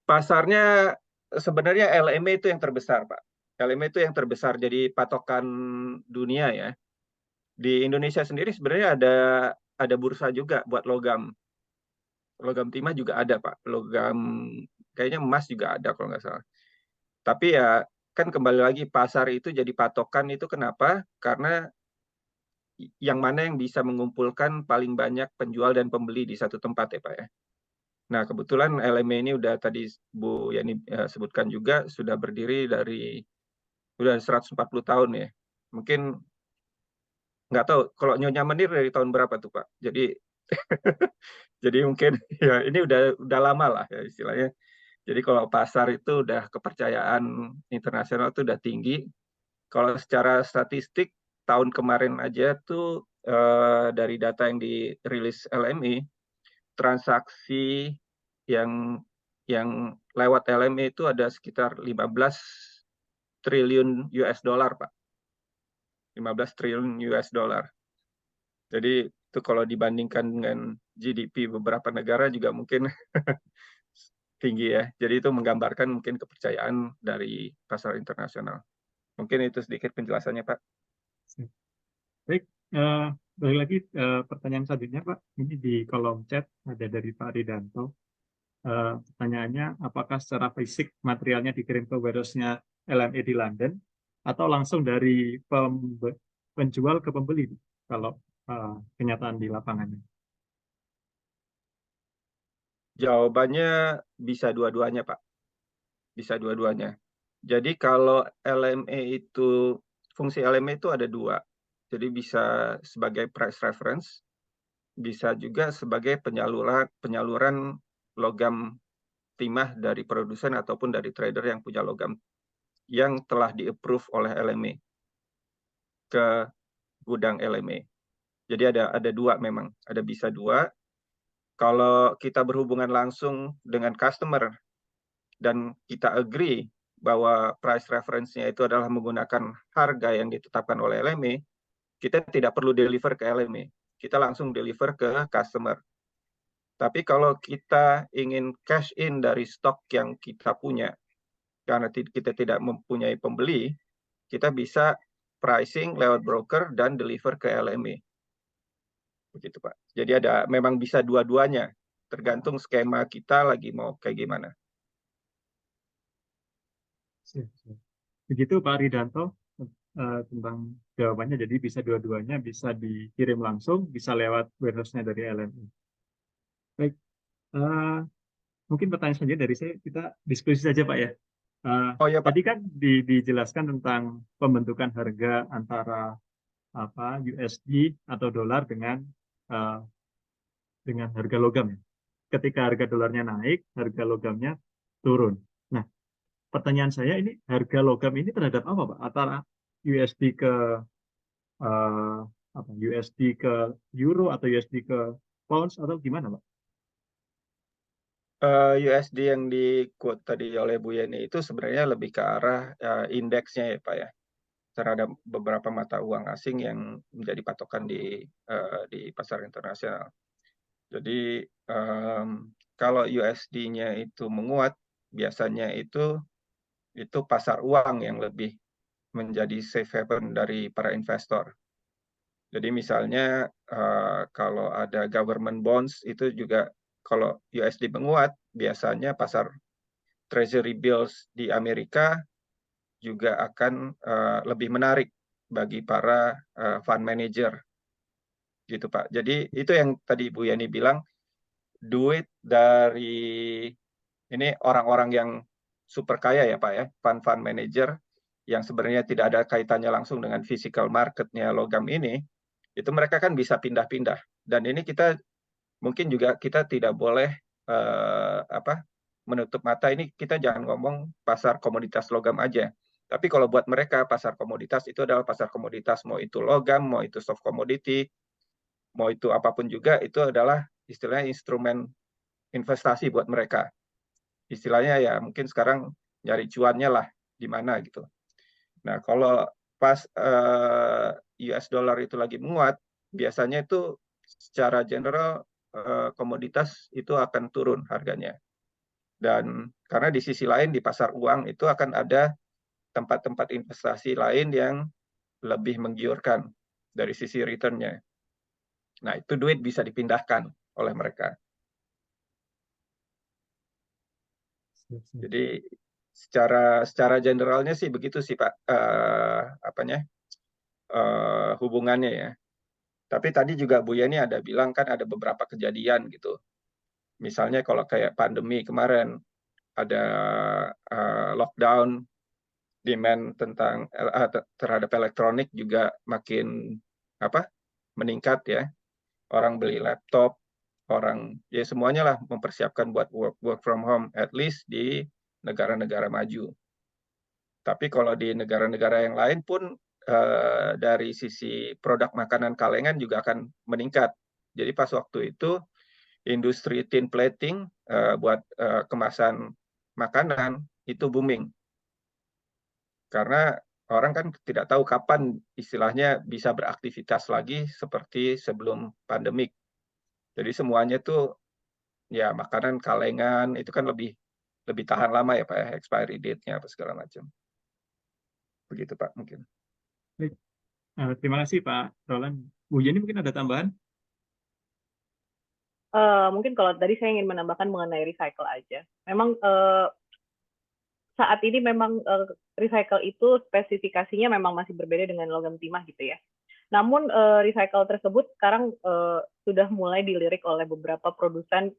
Pasarnya sebenarnya LME itu yang terbesar Pak. LME itu yang terbesar jadi patokan dunia ya. Di Indonesia sendiri sebenarnya ada bursa juga buat logam. Logam timah juga ada Pak. Logam kayaknya emas juga ada kalau nggak salah. Tapi ya kan kembali lagi pasar itu jadi patokan itu kenapa? Karena yang mana yang bisa mengumpulkan paling banyak penjual dan pembeli di satu tempat ya Pak ya. Nah kebetulan LME ini udah tadi Bu Yani sebutkan juga sudah berdiri dari udah 140 tahun ya. Mungkin nggak tahu kalau Nyonya Menir dari tahun berapa tuh Pak. Jadi mungkin ya ini udah lama lah ya istilahnya. Jadi kalau pasar itu udah kepercayaan internasional itu udah tinggi. Kalau secara statistik tahun kemarin aja tuh dari data yang dirilis LME, transaksi yang lewat LME itu ada sekitar 15 triliun US dollar, Pak. 15 triliun US dollar. Jadi itu kalau dibandingkan dengan GDP beberapa negara juga mungkin tinggi ya. Jadi itu menggambarkan mungkin kepercayaan dari pasar internasional. Mungkin itu sedikit penjelasannya, Pak. Baik, balik lagi pertanyaan selanjutnya Pak. Ini di kolom chat ada dari Pak Ridanto. Pertanyaannya, apakah secara fisik materialnya dikirim ke warehouse-nya LME di London atau langsung dari penjual ke pembeli kalau kenyataan di lapangannya? Jawabannya bisa dua-duanya, Pak. Bisa dua-duanya. Jadi kalau LME itu, fungsi LME itu ada dua. Jadi bisa sebagai price reference, bisa juga sebagai penyaluran logam timah dari produsen ataupun dari trader yang punya logam yang telah di-approve oleh LME ke gudang LME. Jadi ada dua memang, ada bisa dua. Kalau kita berhubungan langsung dengan customer dan kita agree bahwa price reference-nya itu adalah menggunakan harga yang ditetapkan oleh LME, kita tidak perlu deliver ke LME. Kita langsung deliver ke customer. Tapi kalau kita ingin cash in dari stok yang kita punya, karena kita tidak mempunyai pembeli, kita bisa pricing lewat broker dan deliver ke LME. Begitu, Pak. Jadi memang bisa dua-duanya, tergantung skema kita lagi mau kayak gimana. Begitu Pak Ridanto tentang jawabannya. Jadi bisa dua-duanya, bisa dikirim langsung, bisa lewat warehouse-nya dari LME. Baik, mungkin pertanyaan selanjutnya dari saya, kita diskusi saja Pak ya. Oh ya, Pak. Tadi kan dijelaskan tentang pembentukan harga antara USD atau dolar dengan harga logam ya. Ketika harga dolarnya naik, harga logamnya turun. Nah, pertanyaan saya ini, harga logam ini terhadap apa Pak? Antara USD ke USD ke euro atau USD ke pounds atau gimana Pak? USD yang di quote tadi oleh Bu Yeni itu sebenarnya lebih ke arah indeksnya ya Pak ya, terhadap beberapa mata uang asing yang menjadi patokan di pasar internasional. Jadi kalau USD-nya itu menguat, biasanya itu pasar uang yang lebih menjadi safe haven dari para investor. Jadi misalnya kalau ada government bonds itu juga kalau USD menguat, biasanya pasar treasury bills di Amerika juga akan lebih menarik bagi para fund manager, gitu Pak. Jadi itu yang tadi Bu Yani bilang, duit dari ini orang-orang yang super kaya ya Pak ya, fund manager yang sebenarnya tidak ada kaitannya langsung dengan physical marketnya logam ini, itu mereka kan bisa pindah-pindah. Dan ini mungkin juga kita tidak boleh menutup mata, ini kita jangan ngomong pasar komoditas logam aja. Tapi kalau buat mereka pasar komoditas itu adalah pasar komoditas, mau itu logam, mau itu soft commodity, mau itu apapun juga, itu adalah istilahnya instrumen investasi buat mereka. Istilahnya ya mungkin sekarang nyari cuannya lah di mana gitu. Nah kalau pas US dollar itu lagi menguat, biasanya itu secara general komoditas itu akan turun harganya. Dan karena di sisi lain di pasar uang itu akan ada tempat-tempat investasi lain yang lebih menggiurkan dari sisi return-nya. Nah, itu duit bisa dipindahkan oleh mereka. Jadi secara generalnya sih begitu sih Pak, hubungannya ya. Tapi tadi juga Bu Yani ada bilang kan ada beberapa kejadian gitu. Misalnya kalau kayak pandemi kemarin ada lockdown, demand terhadap elektronik juga makin meningkat ya. Orang beli laptop, orang ya semuanya lah mempersiapkan buat work from home, at least di negara-negara maju. Tapi kalau di negara-negara yang lain pun dari sisi produk makanan kalengan juga akan meningkat. Jadi pas waktu itu industri tin plating buat kemasan makanan itu booming. Karena orang kan tidak tahu kapan istilahnya bisa beraktivitas lagi seperti sebelum pandemik. Jadi semuanya tuh ya makanan kalengan itu kan lebih tahan lama ya Pak ya, expiry date-nya apa segala macam. Begitu Pak mungkin. Baik. Terima kasih Pak Roland. Bu Yeni mungkin ada tambahan? Mungkin kalau tadi saya ingin menambahkan mengenai recycle aja. Memang saat ini memang recycle itu spesifikasinya memang masih berbeda dengan logam timah gitu ya. Namun recycle tersebut sekarang sudah mulai dilirik oleh beberapa produsen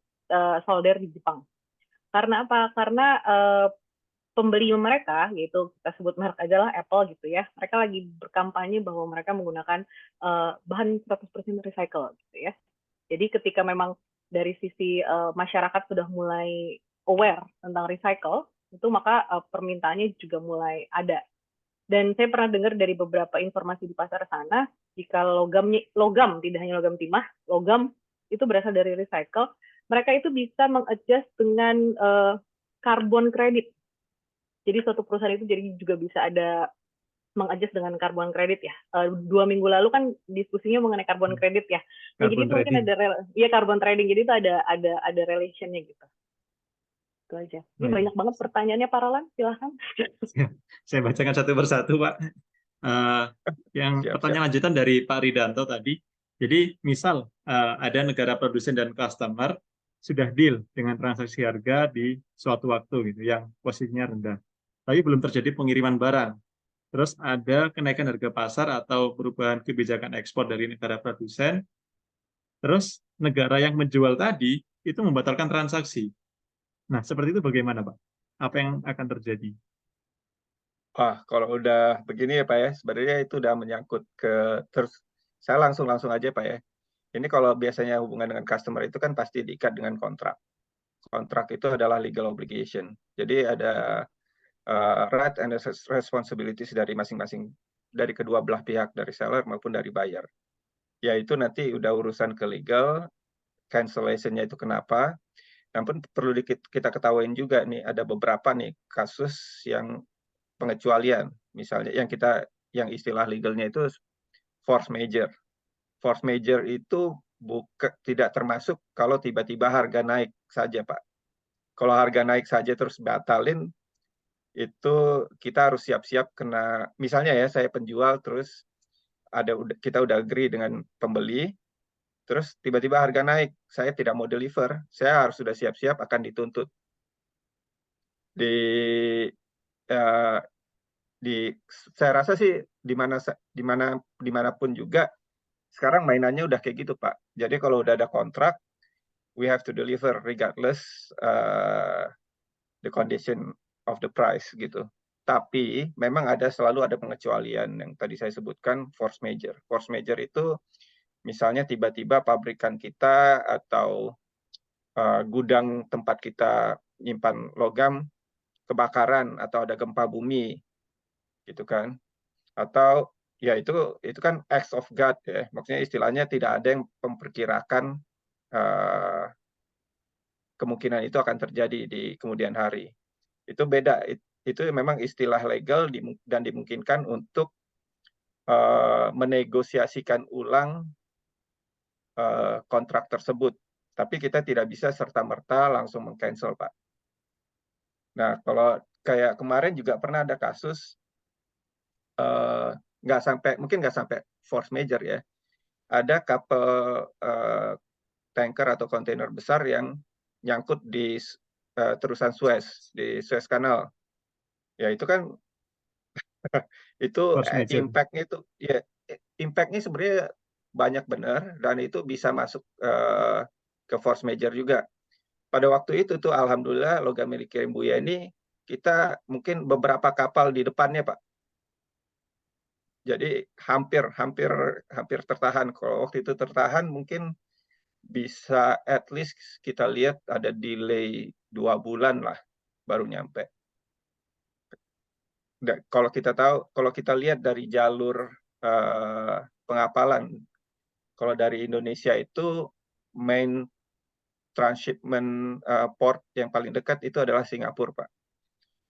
solder di Jepang. Karena apa? Karena pembeli mereka, yaitu kita sebut merek aja lah Apple gitu ya, mereka lagi berkampanye bahwa mereka menggunakan bahan 100% recycle gitu ya. Jadi ketika memang dari sisi masyarakat sudah mulai aware tentang recycle, itu maka permintaannya juga mulai ada. Dan saya pernah dengar dari beberapa informasi di pasar sana, jika logam tidak hanya logam timah, logam itu berasal dari recycle, mereka itu bisa mengadjust dengan carbon credit. Jadi suatu perusahaan itu jadi juga bisa ada mengadjust dengan carbon credit ya. 2 minggu lalu kan diskusinya mengenai carbon credit ya. Nah, jadi itu mungkin ada carbon trading. Jadi itu ada relationnya gitu. Itu aja. Ini banyak banget pertanyaannya Pak Roland, silahkan. Saya bacakan satu persatu Pak. Pertanyaan lanjutan dari Pak Ridanto tadi. Jadi misal ada negara produsen dan customer sudah deal dengan transaksi harga di suatu waktu gitu yang posisinya rendah, tapi belum terjadi pengiriman barang. Terus ada kenaikan harga pasar atau perubahan kebijakan ekspor dari negara produsen. Terus negara yang menjual tadi itu membatalkan transaksi. Nah, seperti itu bagaimana, Pak? Apa yang akan terjadi? Kalau udah begini ya Pak ya, sebenarnya itu udah menyangkut terus saya langsung aja Pak ya. Ini kalau biasanya hubungan dengan customer itu kan pasti diikat dengan kontrak. Kontrak itu adalah legal obligation. Jadi ada right and responsibilities dari masing-masing, dari kedua belah pihak, dari seller maupun dari buyer. Yaitu nanti udah urusan ke legal, cancellation-nya itu kenapa. Namun perlu kita ketahuin juga nih, ada beberapa nih kasus yang pengecualian. Misalnya yang istilah legalnya itu force major. Force major itu tidak termasuk kalau tiba-tiba harga naik saja, Pak. Kalau harga naik saja terus batalin, itu kita harus siap-siap kena, misalnya ya saya penjual terus kita udah agree dengan pembeli, terus tiba-tiba harga naik, saya tidak mau deliver, saya harus sudah siap-siap akan dituntut. Saya rasa sih dimanapun juga sekarang mainannya udah kayak gitu Pak. Jadi kalau udah ada kontrak, we have to deliver regardless the condition of the price gitu. Tapi memang selalu ada pengecualian yang tadi saya sebutkan force major. Force major itu misalnya tiba-tiba pabrikan kita atau gudang tempat kita nyimpan logam kebakaran atau ada gempa bumi gitu kan. Atau ya itu kan acts of God ya. Maksudnya istilahnya tidak ada yang memperkirakan kemungkinan itu akan terjadi di kemudian hari. Itu beda. Itu memang istilah legal dan dimungkinkan untuk menegosiasikan ulang kontrak tersebut. Tapi kita tidak bisa serta-merta langsung meng-cancel, Pak. Nah, kalau kayak kemarin juga pernah ada kasus, mungkin nggak sampai force major ya. Ada kapal tanker atau kontainer besar yang nyangkut di terusan Suez, di Suez Canal. Ya itu kan itu impact-nya sebenarnya banyak benar dan itu bisa masuk ke force major juga. Pada waktu itu tuh alhamdulillah logam milik Kirimbuya ini kita mungkin beberapa kapal di depannya Pak. Jadi hampir tertahan. Kalau waktu itu tertahan mungkin bisa at least kita lihat ada delay 2 bulan lah baru nyampe. Kalau kita lihat dari jalur pengapalan, kalau dari Indonesia itu main transshipment port yang paling dekat itu adalah Singapura, Pak.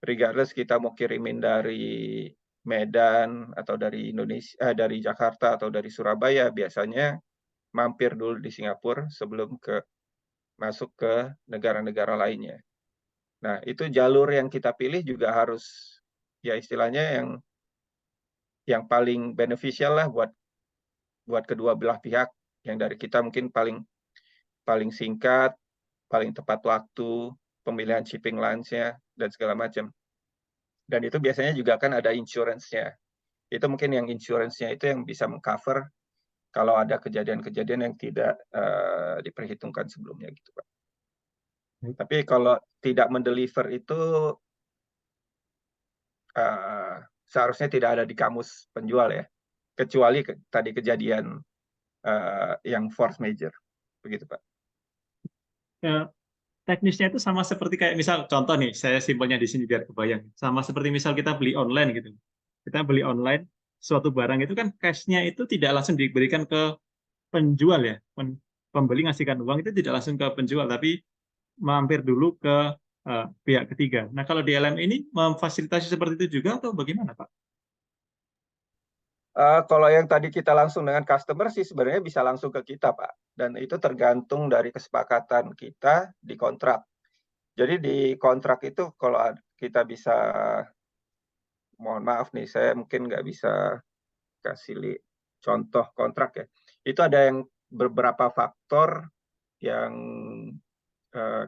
Regardless kita mau kirimin dari Medan atau dari dari Jakarta atau dari Surabaya, biasanya mampir dulu di Singapura sebelum masuk ke negara-negara lainnya. Nah, itu jalur yang kita pilih juga harus ya istilahnya yang paling beneficial lah buat kedua belah pihak. Yang dari kita mungkin paling singkat, paling tepat waktu, pemilihan shipping lines-nya dan segala macam. Dan itu biasanya juga kan ada insurance-nya. Itu mungkin yang insurance-nya itu yang bisa mengcover kalau ada kejadian-kejadian yang tidak diperhitungkan sebelumnya gitu, Pak. Tapi kalau tidak mendeliver itu seharusnya tidak ada di kamus penjual ya, kecuali tadi kejadian yang force major, begitu Pak. Teknisnya itu sama seperti kayak misal contoh nih, saya simpelnya di sini biar kebayang. Sama seperti misal kita beli online gitu. Kita beli online suatu barang itu kan cash-nya itu tidak langsung diberikan ke penjual ya. Pembeli ngasihkan uang itu tidak langsung ke penjual, tapi mampir dulu ke pihak ketiga. Nah, kalau di LM ini memfasilitasi seperti itu juga atau bagaimana, Pak? Kalau yang tadi kita langsung dengan customer sih sebenarnya bisa langsung ke kita, Pak. Dan itu tergantung dari kesepakatan kita di kontrak. Jadi di kontrak itu kalau kita bisa, mohon maaf nih, saya mungkin nggak bisa kasih contoh kontrak ya. Itu ada yang beberapa faktor yang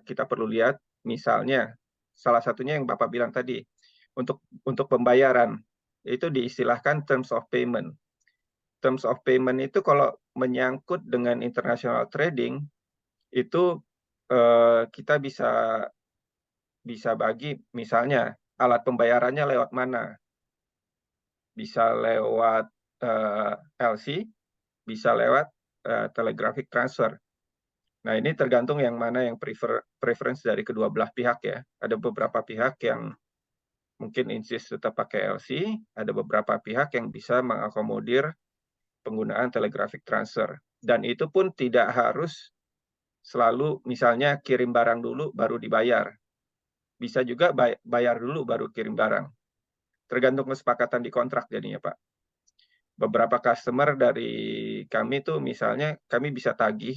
kita perlu lihat. Misalnya, salah satunya yang Bapak bilang tadi, untuk pembayaran, itu diistilahkan terms of payment. Terms of payment itu kalau menyangkut dengan international trading, itu kita bisa bagi misalnya alat pembayarannya lewat mana. Bisa lewat LC, bisa lewat telegraphic transfer. Nah, ini tergantung yang mana yang preference dari kedua belah pihak ya. Ada beberapa pihak yang mungkin insist tetap pakai LC, ada beberapa pihak yang bisa mengakomodir penggunaan telegraphic transfer. Dan itu pun tidak harus selalu misalnya kirim barang dulu baru dibayar. Bisa juga bayar dulu baru kirim barang. Tergantung kesepakatan di kontrak jadinya, Pak. Beberapa customer dari kami tuh misalnya kami bisa tagih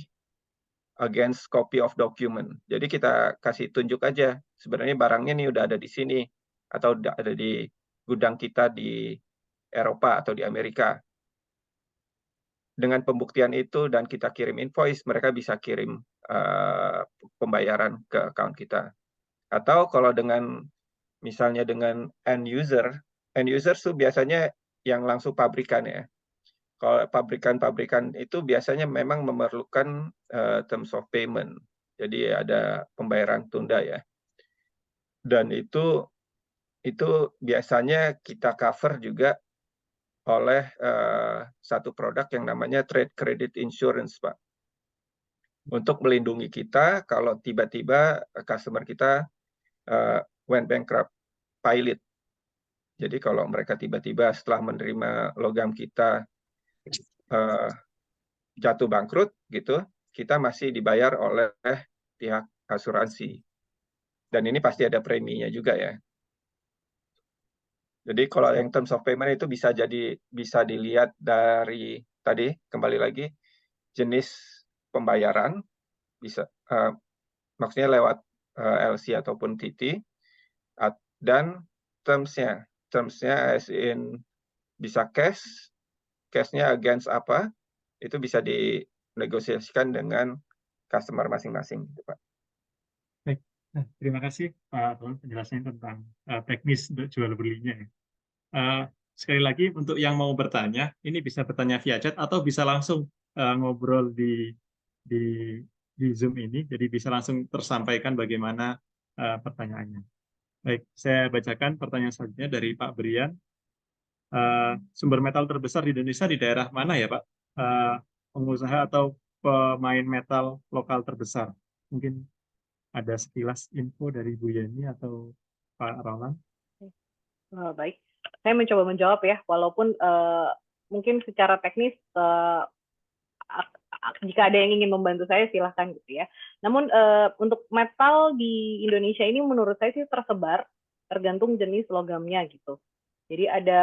against copy of document. Jadi kita kasih tunjuk aja sebenarnya barangnya nih udah ada di sini atau udah ada di gudang kita di Eropa atau di Amerika. Dengan pembuktian itu dan kita kirim invoice, mereka bisa kirim pembayaran ke account kita. Atau kalau dengan misalnya dengan end user tuh biasanya yang langsung pabrikan ya. Kalau pabrikan-pabrikan itu biasanya memang memerlukan terms of payment. Jadi ada pembayaran tunda ya. Dan itu biasanya kita cover juga oleh satu produk yang namanya trade credit insurance, Pak. Untuk melindungi kita kalau tiba-tiba customer kita went bankrupt, pilot. Jadi kalau mereka tiba-tiba setelah menerima logam kita jatuh bangkrut gitu, kita masih dibayar oleh pihak asuransi. Dan ini pasti ada preminya juga ya. Jadi kalau yang terms of payment itu bisa dilihat dari tadi kembali lagi jenis pembayaran, bisa maksudnya lewat LC ataupun TT, dan terms-nya as in bisa cash-nya against apa, itu bisa dinegosiasikan dengan customer masing-masing, gitu, Pak. Baik. Nah, terima kasih Pak Ron penjelasannya tentang teknis untuk jual belinya ya. Sekali lagi untuk yang mau bertanya, ini bisa bertanya via chat atau bisa langsung ngobrol di di Zoom ini, jadi bisa langsung tersampaikan bagaimana pertanyaannya. Baik, saya bacakan pertanyaan selanjutnya dari Pak Brian. Sumber metal terbesar di Indonesia di daerah mana ya Pak? Pengusaha atau pemain metal lokal terbesar? Mungkin ada sekilas info dari Bu Yeni atau Pak Roland? Baik, saya mencoba menjawab ya, walaupun mungkin secara teknis jika ada yang ingin membantu saya silahkan gitu ya. Namun untuk metal di Indonesia ini menurut saya sih tersebar, tergantung jenis logamnya gitu. Jadi ada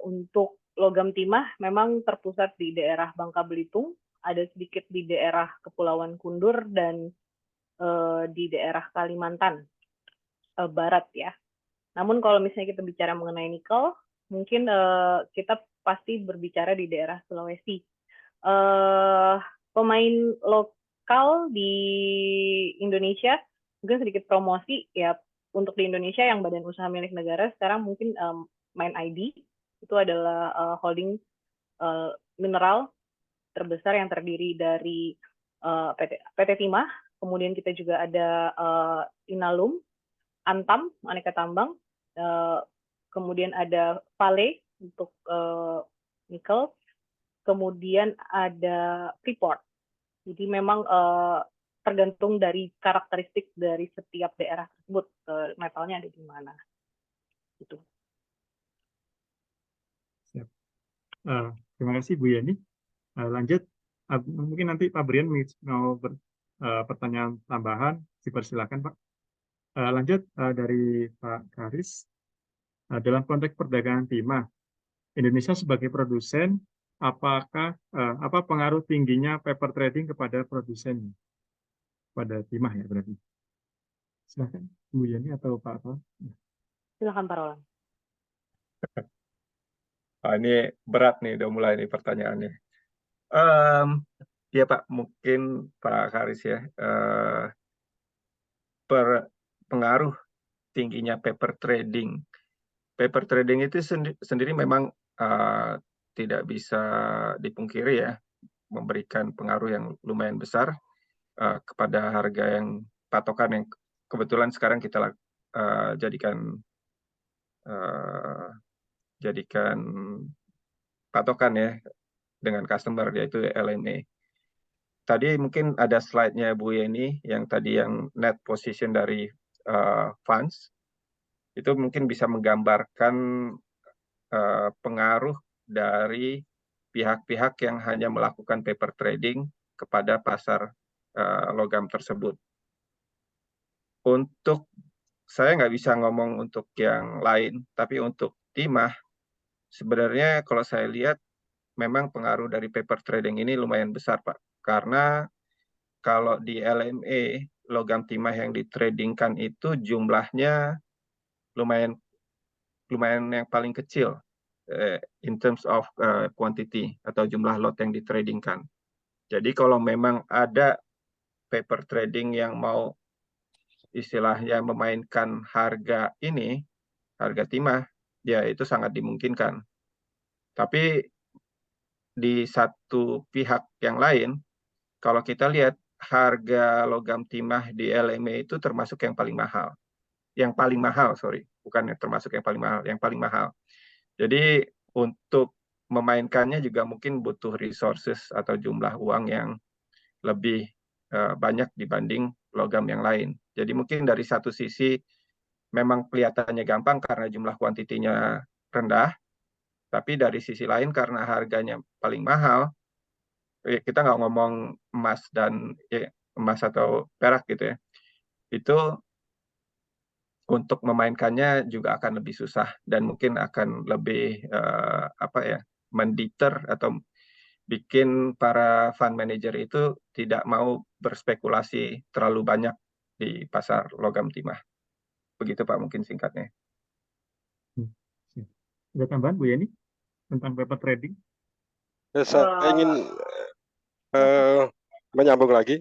untuk logam timah memang terpusat di daerah Bangka Belitung, ada sedikit di daerah Kepulauan Kundur dan di daerah Kalimantan Barat ya. Namun kalau misalnya kita bicara mengenai nikel, mungkin kita pasti berbicara di daerah Sulawesi. Pemain lokal di Indonesia, mungkin sedikit promosi ya, untuk di Indonesia yang badan usaha milik negara sekarang mungkin Main ID itu adalah holding mineral terbesar yang terdiri dari PT Timah, kemudian kita juga ada Inalum, Antam, aneka tambang, kemudian ada Vale untuk nikel, kemudian ada Freeport. Jadi memang tergantung dari karakteristik dari setiap daerah tersebut, metalnya ada di mana. Gitu. Siap. Terima kasih Bu Yani. Lanjut, mungkin nanti Pak Brian mau pertanyaan tambahan, dipersilakan Pak. Lanjut dari Pak Karis. Dalam konteks perdagangan timah, Indonesia sebagai produsen, apakah apa pengaruh tingginya paper trading kepada produsen, pada timah ya berarti? Silakan Bu Yani atau Pak Roland. Silakan Pak Roland. Ini berat nih, udah mulai nih pertanyaannya. Ya Pak, mungkin Pak Karis ya, pengaruh tingginya paper trading. Paper trading itu sendiri memang tidak bisa dipungkiri ya, memberikan pengaruh yang lumayan besar kepada harga yang patokan yang kebetulan sekarang kita jadikan patokan ya dengan customer, yaitu LME. Tadi mungkin ada slide-nya Bu Yeni yang tadi yang net position dari funds, itu mungkin bisa menggambarkan pengaruh dari pihak-pihak yang hanya melakukan paper trading kepada pasar logam tersebut. Untuk saya nggak bisa ngomong untuk yang lain, tapi untuk timah, sebenarnya kalau saya lihat memang pengaruh dari paper trading ini lumayan besar, Pak. Karena kalau di LME, logam timah yang ditradingkan itu jumlahnya lumayan yang paling kecil in terms of quantity atau jumlah lot yang ditradingkan. Jadi kalau memang ada paper trading yang mau istilahnya memainkan harga ini, harga timah, ya itu sangat dimungkinkan. Tapi di satu pihak yang lain, kalau kita lihat harga logam timah di LME itu termasuk yang paling mahal. Bukan termasuk yang paling mahal, yang paling mahal. Jadi untuk memainkannya juga mungkin butuh resources atau jumlah uang yang lebih banyak dibanding logam yang lain. Jadi mungkin dari satu sisi memang kelihatannya gampang karena jumlah kuantitinya rendah, tapi dari sisi lain karena harganya paling mahal, kita nggak ngomong emas atau perak gitu ya, itu untuk memainkannya juga akan lebih susah dan mungkin akan lebih menditer atau bikin para fund manager itu tidak mau berspekulasi terlalu banyak di pasar logam timah. Begitu Pak mungkin singkatnya. Ada tambahan Bu Yani tentang paper trading? Saya ingin menyambung lagi.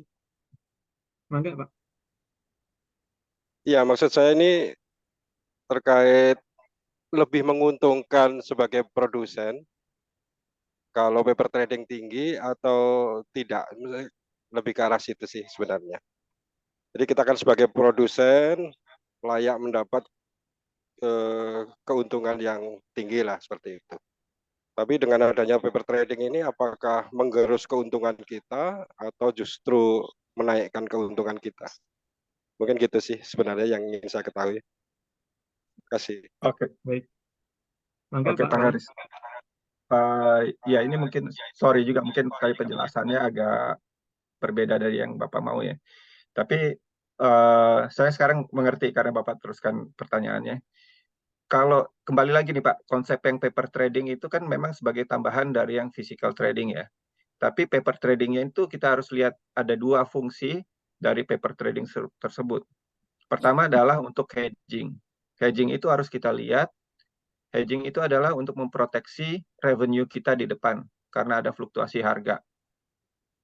Mangga Pak. Ya, maksud saya ini terkait lebih menguntungkan sebagai produsen kalau paper trading tinggi atau tidak. Lebih ke arah situ sih sebenarnya. Jadi kita kan sebagai produsen layak mendapat keuntungan yang tinggi lah seperti itu. Tapi dengan adanya paper trading ini apakah menggerus keuntungan kita atau justru menaikkan keuntungan kita? Mungkin gitu sih sebenarnya yang ingin saya ketahui. Terima kasih. Oke, baik. Mangga Oke, Pak Haris. Ya ini mungkin, sorry juga mungkin kali penjelasannya agak berbeda dari yang Bapak mau ya. Tapi saya sekarang mengerti karena Bapak teruskan pertanyaannya. Kalau kembali lagi nih Pak, konsep yang paper trading itu kan memang sebagai tambahan dari yang physical trading ya. Tapi paper tradingnya itu kita harus lihat ada dua fungsi dari paper trading tersebut. Pertama adalah untuk hedging. Hedging itu harus kita lihat. Hedging itu adalah untuk memproteksi revenue kita di depan karena ada fluktuasi harga.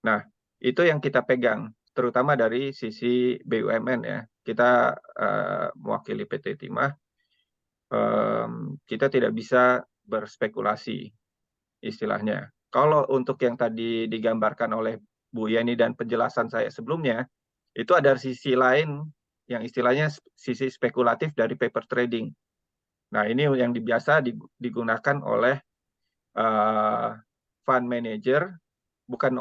Nah, itu yang kita pegang, terutama dari sisi BUMN ya. kita mewakili PT Timah, kita tidak bisa berspekulasi istilahnya. Kalau untuk yang tadi digambarkan oleh Bu Yeni dan penjelasan saya sebelumnya, itu ada sisi lain yang istilahnya sisi spekulatif dari paper trading. Nah, ini yang biasa digunakan oleh fund manager, bukan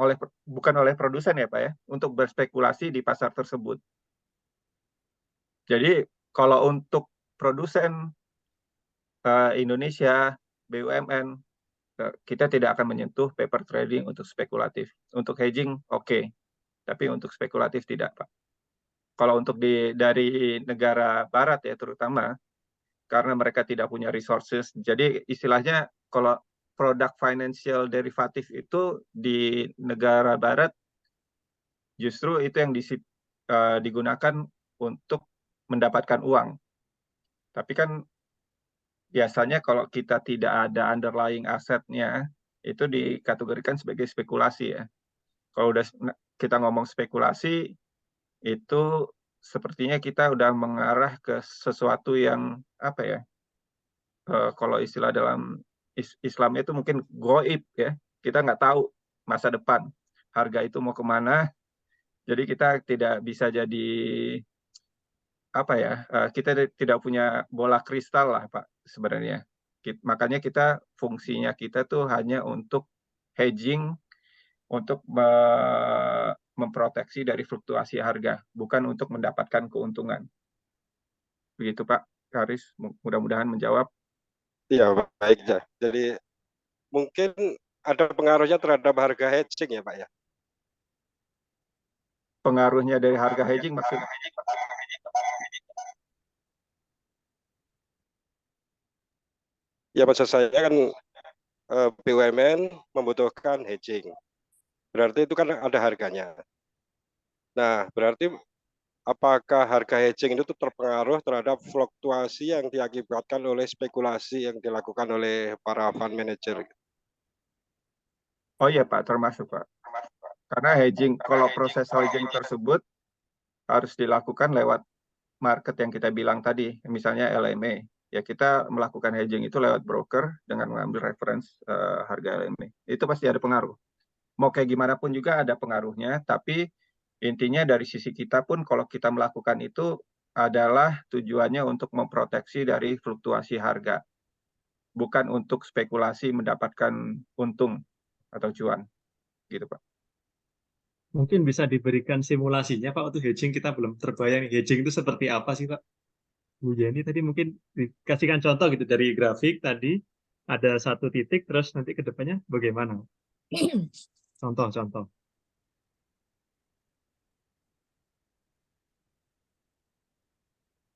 oleh produsen ya Pak ya, untuk berspekulasi di pasar tersebut. Jadi kalau untuk produsen Indonesia, BUMN, kita tidak akan menyentuh paper trading untuk spekulatif. Untuk hedging, oke. Tapi untuk spekulatif tidak, Pak. Kalau untuk dari negara barat ya terutama, karena mereka tidak punya resources, jadi istilahnya kalau produk financial derivatif itu di negara barat, justru itu yang digunakan untuk mendapatkan uang. Tapi kan biasanya kalau kita tidak ada underlying asetnya, itu dikategorikan sebagai spekulasi ya. Kalau udah kita ngomong spekulasi, itu sepertinya kita udah mengarah ke sesuatu yang apa ya? Kalau istilah dalam Islam itu mungkin goib ya. Kita nggak tahu masa depan harga itu mau kemana. Jadi kita tidak bisa jadi apa ya? Kita tidak punya bola kristal lah Pak sebenarnya. Makanya kita fungsinya kita tuh hanya untuk hedging, untuk memproteksi dari fluktuasi harga, bukan untuk mendapatkan keuntungan. Begitu Pak Haris, mudah-mudahan menjawab. Iya, baik ya. Jadi mungkin ada pengaruhnya terhadap harga hedging ya Pak ya? Pengaruhnya dari harga hedging maksudnya? Ya maksud saya kan BUMN membutuhkan hedging. Berarti itu kan ada harganya. Nah, berarti apakah harga hedging itu terpengaruh terhadap fluktuasi yang diakibatkan oleh spekulasi yang dilakukan oleh para fund manager? Oh iya Pak, termasuk Pak. Karena hedging, kalau proses hedging tersebut harus dilakukan lewat market yang kita bilang tadi, misalnya LME. Ya kita melakukan hedging itu lewat broker dengan mengambil reference harga LME. Itu pasti ada pengaruh. Mau kayak gimana pun juga ada pengaruhnya, tapi intinya dari sisi kita pun kalau kita melakukan itu adalah tujuannya untuk memproteksi dari fluktuasi harga, bukan untuk spekulasi mendapatkan untung atau cuan, gitu Pak. Mungkin bisa diberikan simulasinya Pak untuk hedging, kita belum terbayang hedging itu seperti apa sih Pak. Bu Yeni tadi mungkin dikasihkan contoh gitu dari grafik tadi ada satu titik terus nanti ke depannya bagaimana? Contoh-contoh.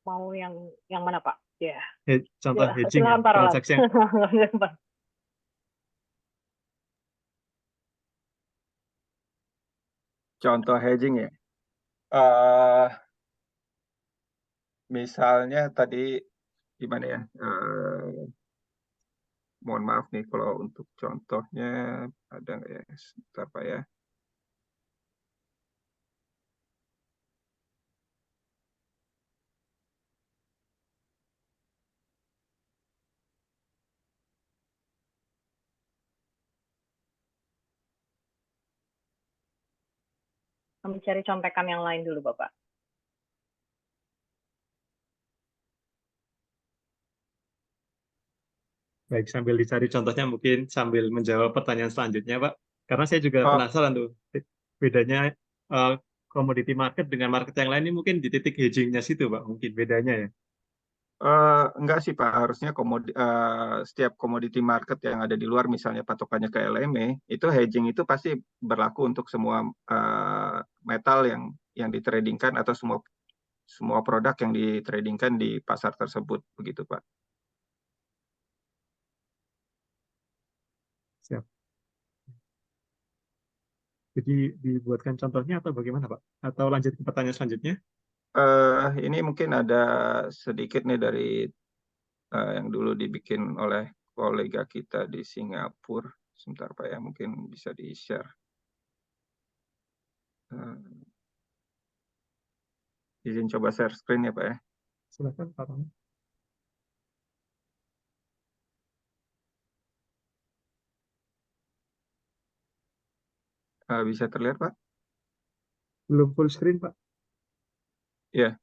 Mau yang mana Pak? Ya, Contoh ya hedging ya, silakan Pak Roland. transaksi yang Contoh hedging ya. Misalnya tadi gimana ya? Mohon maaf nih kalau untuk contohnya ada nggak ya? Sebentar Pak ya. Kami cari contekan yang lain dulu Bapak. baik, sambil dicari contohnya mungkin sambil menjawab pertanyaan selanjutnya Pak. Karena saya juga Oh, penasaran tuh bedanya commodity market dengan market yang lain ini mungkin di titik hedgingnya situ Pak, mungkin bedanya ya. enggak sih Pak, harusnya setiap komoditi market yang ada di luar, misalnya patokannya ke LME, itu hedging itu pasti berlaku untuk semua metal yang ditradingkan atau semua produk yang ditradingkan di pasar tersebut, begitu Pak. Siap. Jadi dibuatkan contohnya atau bagaimana Pak? Atau lanjut ke pertanyaan selanjutnya? Ini mungkin ada sedikit nih dari yang dulu dibikin oleh kolega kita di Singapura. Sebentar Pak ya, mungkin bisa di-share. Izin coba share screen ya Pak ya. Silakan Pak Tommy. Bisa terlihat Pak? Belum full screen Pak? Iya,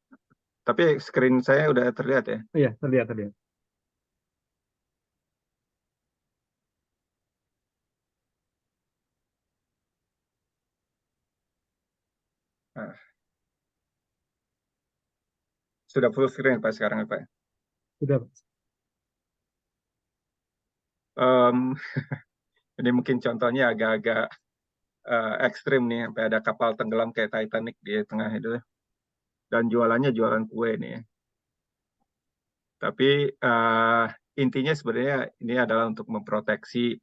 tapi screen saya udah terlihat ya. Oh, iya, terlihat. Nah, sudah full screen Pak sekarang ya Pak. Sudah Pak. Ini mungkin contohnya agak-agak ekstrim nih, sampai ada kapal tenggelam kayak Titanic di tengah itu. Dan jualannya jualan kue nih. Tapi intinya sebenarnya ini adalah untuk memproteksi.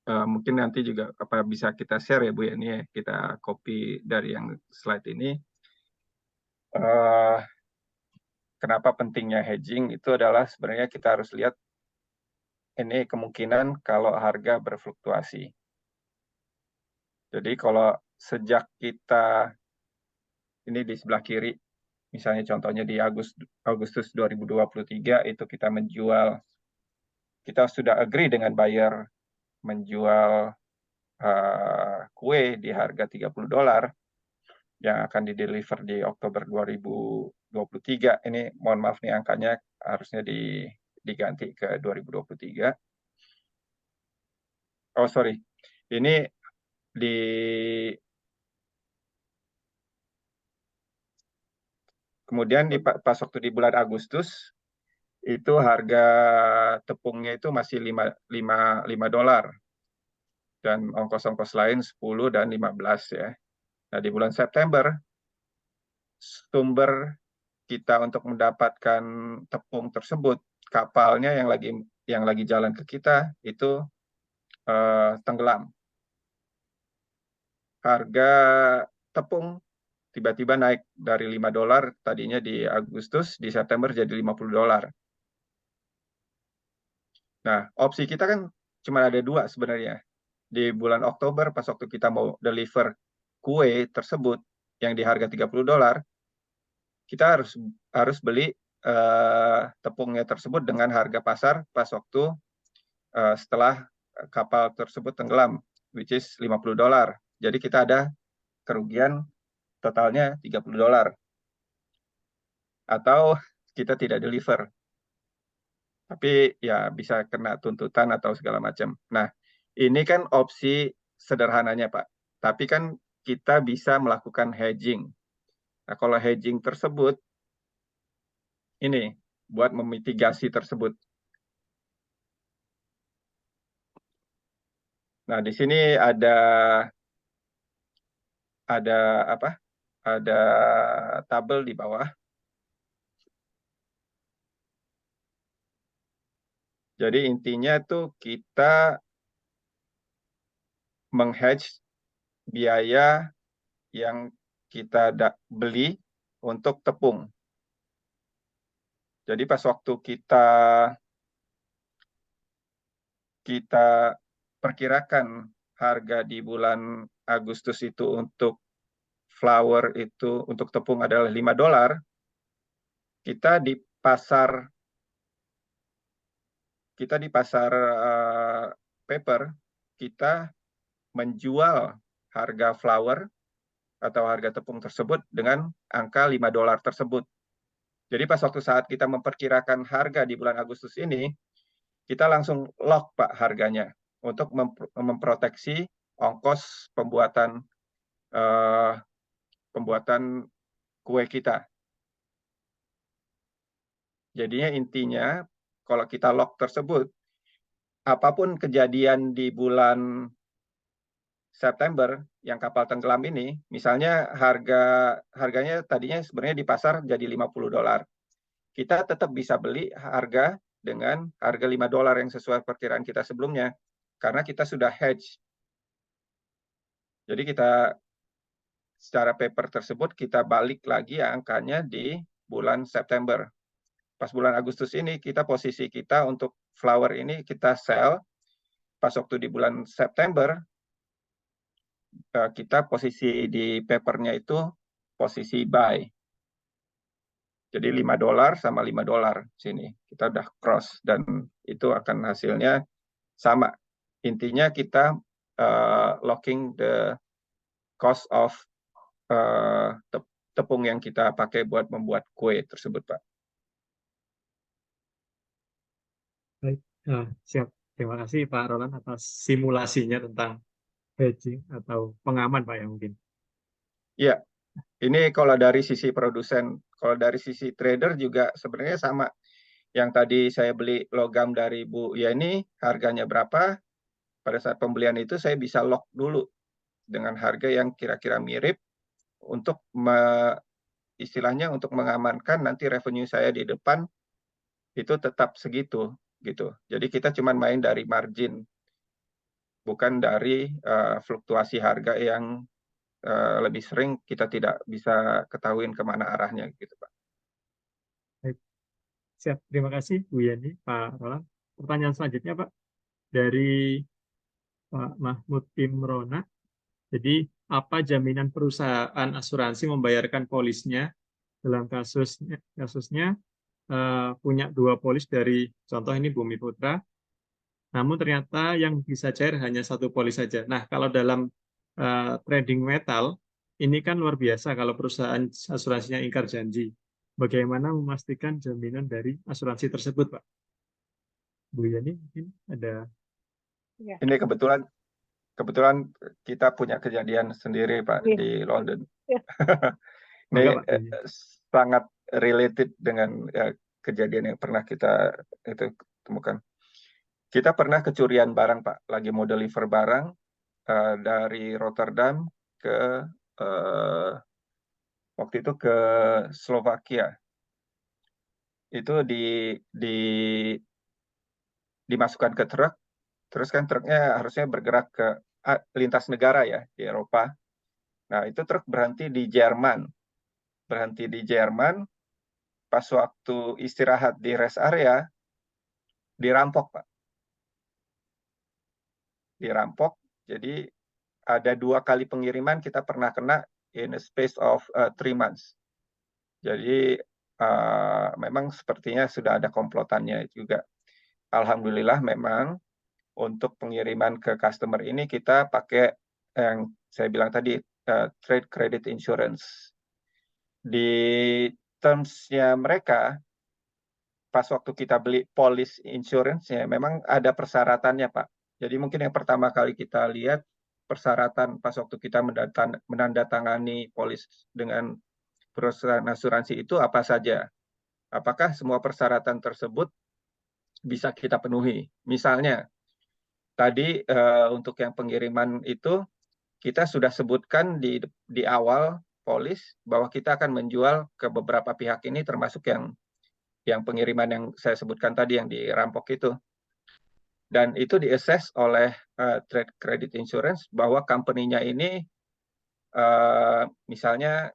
Mungkin nanti juga apa bisa kita share ya Bu ya, ini ya, kita copy dari yang slide ini. Kenapa pentingnya hedging itu adalah sebenarnya kita harus lihat ini kemungkinan kalau harga berfluktuasi. Jadi kalau sejak kita ini di sebelah kiri, misalnya contohnya di Agustus 2023 itu kita menjual, kita sudah agree dengan buyer menjual kue di harga $30 yang akan di-deliver di Oktober 2023. Ini mohon maaf nih angkanya harusnya diganti ke 2023. Oh sorry, ini di kemudian pas waktu di bulan Agustus itu harga tepungnya itu masih $5 dan ongkos-ongkos lain 10 dan 15 ya. Nah, di bulan September sumber kita untuk mendapatkan tepung tersebut, kapalnya yang lagi jalan ke kita itu tenggelam. Harga tepung tiba-tiba naik dari $5 tadinya di Agustus, di September jadi $50. Nah, opsi kita kan cuma ada dua sebenarnya. Di bulan Oktober pas waktu kita mau deliver kue tersebut yang di harga $30, kita harus beli tepungnya tersebut dengan harga pasar pas waktu setelah kapal tersebut tenggelam, which is $50. Jadi kita ada kerugian totalnya $30. Atau kita tidak deliver. Tapi ya bisa kena tuntutan atau segala macam. Nah, ini kan opsi sederhananya, Pak. Tapi kan kita bisa melakukan hedging. Nah, kalau hedging tersebut, ini buat memitigasi tersebut. Nah, di sini ada apa? Ada tabel di bawah. Jadi intinya tuh kita menghedge biaya yang kita beli untuk tepung. Jadi pas waktu kita perkirakan harga di bulan Agustus itu untuk flour itu untuk tepung adalah $5, kita di pasar paper kita menjual harga flour atau harga tepung tersebut dengan angka $5 tersebut. Jadi pas waktu saat kita memperkirakan harga di bulan Agustus ini, kita langsung lock Pak harganya untuk memproteksi ongkos pembuatan kue kita. Jadinya intinya kalau kita lock tersebut, apapun kejadian di bulan September yang kapal tenggelam ini, misalnya harganya tadinya sebenarnya di pasar jadi $50. Kita tetap bisa beli harga dengan harga $5 yang sesuai perkiraan kita sebelumnya, karena kita sudah hedge. Jadi kita secara paper tersebut kita balik lagi angkanya di bulan September. Pas bulan Agustus ini kita posisi kita untuk flour ini kita sell, pas waktu di bulan September kita posisi di papernya itu posisi buy. Jadi $5 sama $5 sini. Kita udah cross dan itu akan hasilnya sama. Intinya kita locking the cost of tepung yang kita pakai buat membuat kue tersebut, Pak. Baik, siap. Terima kasih Pak Roland atas simulasinya tentang hedging atau pengaman Pak ya mungkin. Iya, ini kalau dari sisi produsen, kalau dari sisi trader juga sebenarnya sama. Yang tadi saya beli logam dari Bu Yeni, harganya berapa? Pada saat pembelian itu saya bisa lock dulu dengan harga yang kira-kira mirip untuk istilahnya untuk mengamankan nanti revenue saya di depan itu tetap segitu gitu. Jadi kita cuma main dari margin, bukan dari fluktuasi harga yang lebih sering kita tidak bisa ketahuin kemana arahnya gitu, Pak. Baik. Siap, terima kasih Bu Yeni, Pak Roland. Pertanyaan selanjutnya Pak, dari Pak Mahmud Imrona. Jadi apa jaminan perusahaan asuransi membayarkan polisnya dalam kasusnya punya 2 polis dari contoh ini Bumi Putra, namun ternyata yang bisa cair hanya 1 polis saja. Nah, kalau dalam trading metal ini kan luar biasa kalau perusahaan asuransinya ingkar janji. Bagaimana memastikan jaminan dari asuransi tersebut, Pak? Bu Yani mungkin ada. Ya. Ini kebetulan kita punya kejadian sendiri, Pak, di London. Ya. Ini Mangga, Pak. sangat related dengan kejadian yang pernah kita itu temukan. Kita pernah kecurian barang, Pak, lagi mau deliver barang dari Rotterdam ke waktu itu ke Slovakia. Itu dimasukkan ke truk, terus kan truknya harusnya bergerak ke lintas negara ya di Eropa. Nah, itu truk berhenti di Jerman. Berhenti di Jerman, pas waktu istirahat di rest area, dirampok, Pak. Dirampok, jadi ada 2 kali pengiriman kita pernah kena in a space of 3 months. Jadi memang sepertinya sudah ada komplotannya juga. Alhamdulillah memang untuk pengiriman ke customer ini kita pakai yang saya bilang tadi trade credit insurance. Di terms-nya mereka pas waktu kita beli policy insurance-nya memang ada persyaratannya, Pak. Jadi mungkin yang pertama kali kita lihat persyaratan pas waktu kita menandatangani polis dengan perusahaan asuransi itu apa saja. Apakah semua persyaratan tersebut bisa kita penuhi? Misalnya, tadi untuk yang pengiriman itu kita sudah sebutkan di awal polis bahwa kita akan menjual ke beberapa pihak ini termasuk yang pengiriman yang saya sebutkan tadi yang dirampok itu. Dan itu di-assess oleh trade credit insurance bahwa company-nya ini misalnya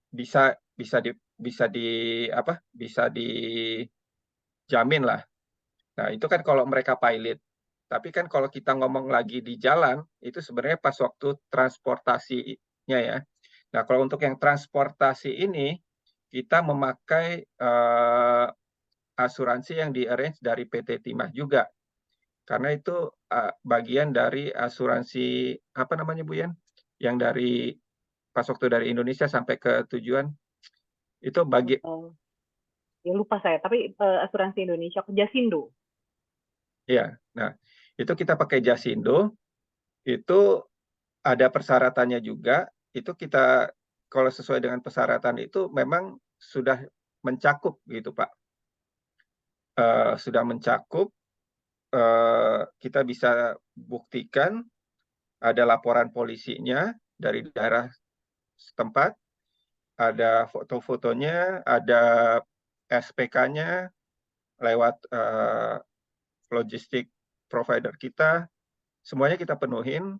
bisa dijamin lah. Nah, itu kan kalau mereka pilot. Tapi kan kalau kita ngomong lagi di jalan, itu sebenarnya pas waktu transportasinya ya. Nah, kalau untuk yang transportasi ini, kita memakai asuransi yang di-arrange dari PT Timah juga. Karena itu bagian dari asuransi, apa namanya Bu Yan? Yang dari pas waktu dari Indonesia sampai ke tujuan, itu ya lupa saya, tapi asuransi Indonesia, Jasindo. Ya, nah itu kita pakai Jasindo, itu ada persyaratannya juga, itu kita kalau sesuai dengan persyaratan itu memang sudah mencakup gitu Pak. Sudah mencakup, kita bisa buktikan ada laporan polisinya dari daerah setempat, ada foto-fotonya, ada SPK-nya lewat logistik provider kita, semuanya kita penuhin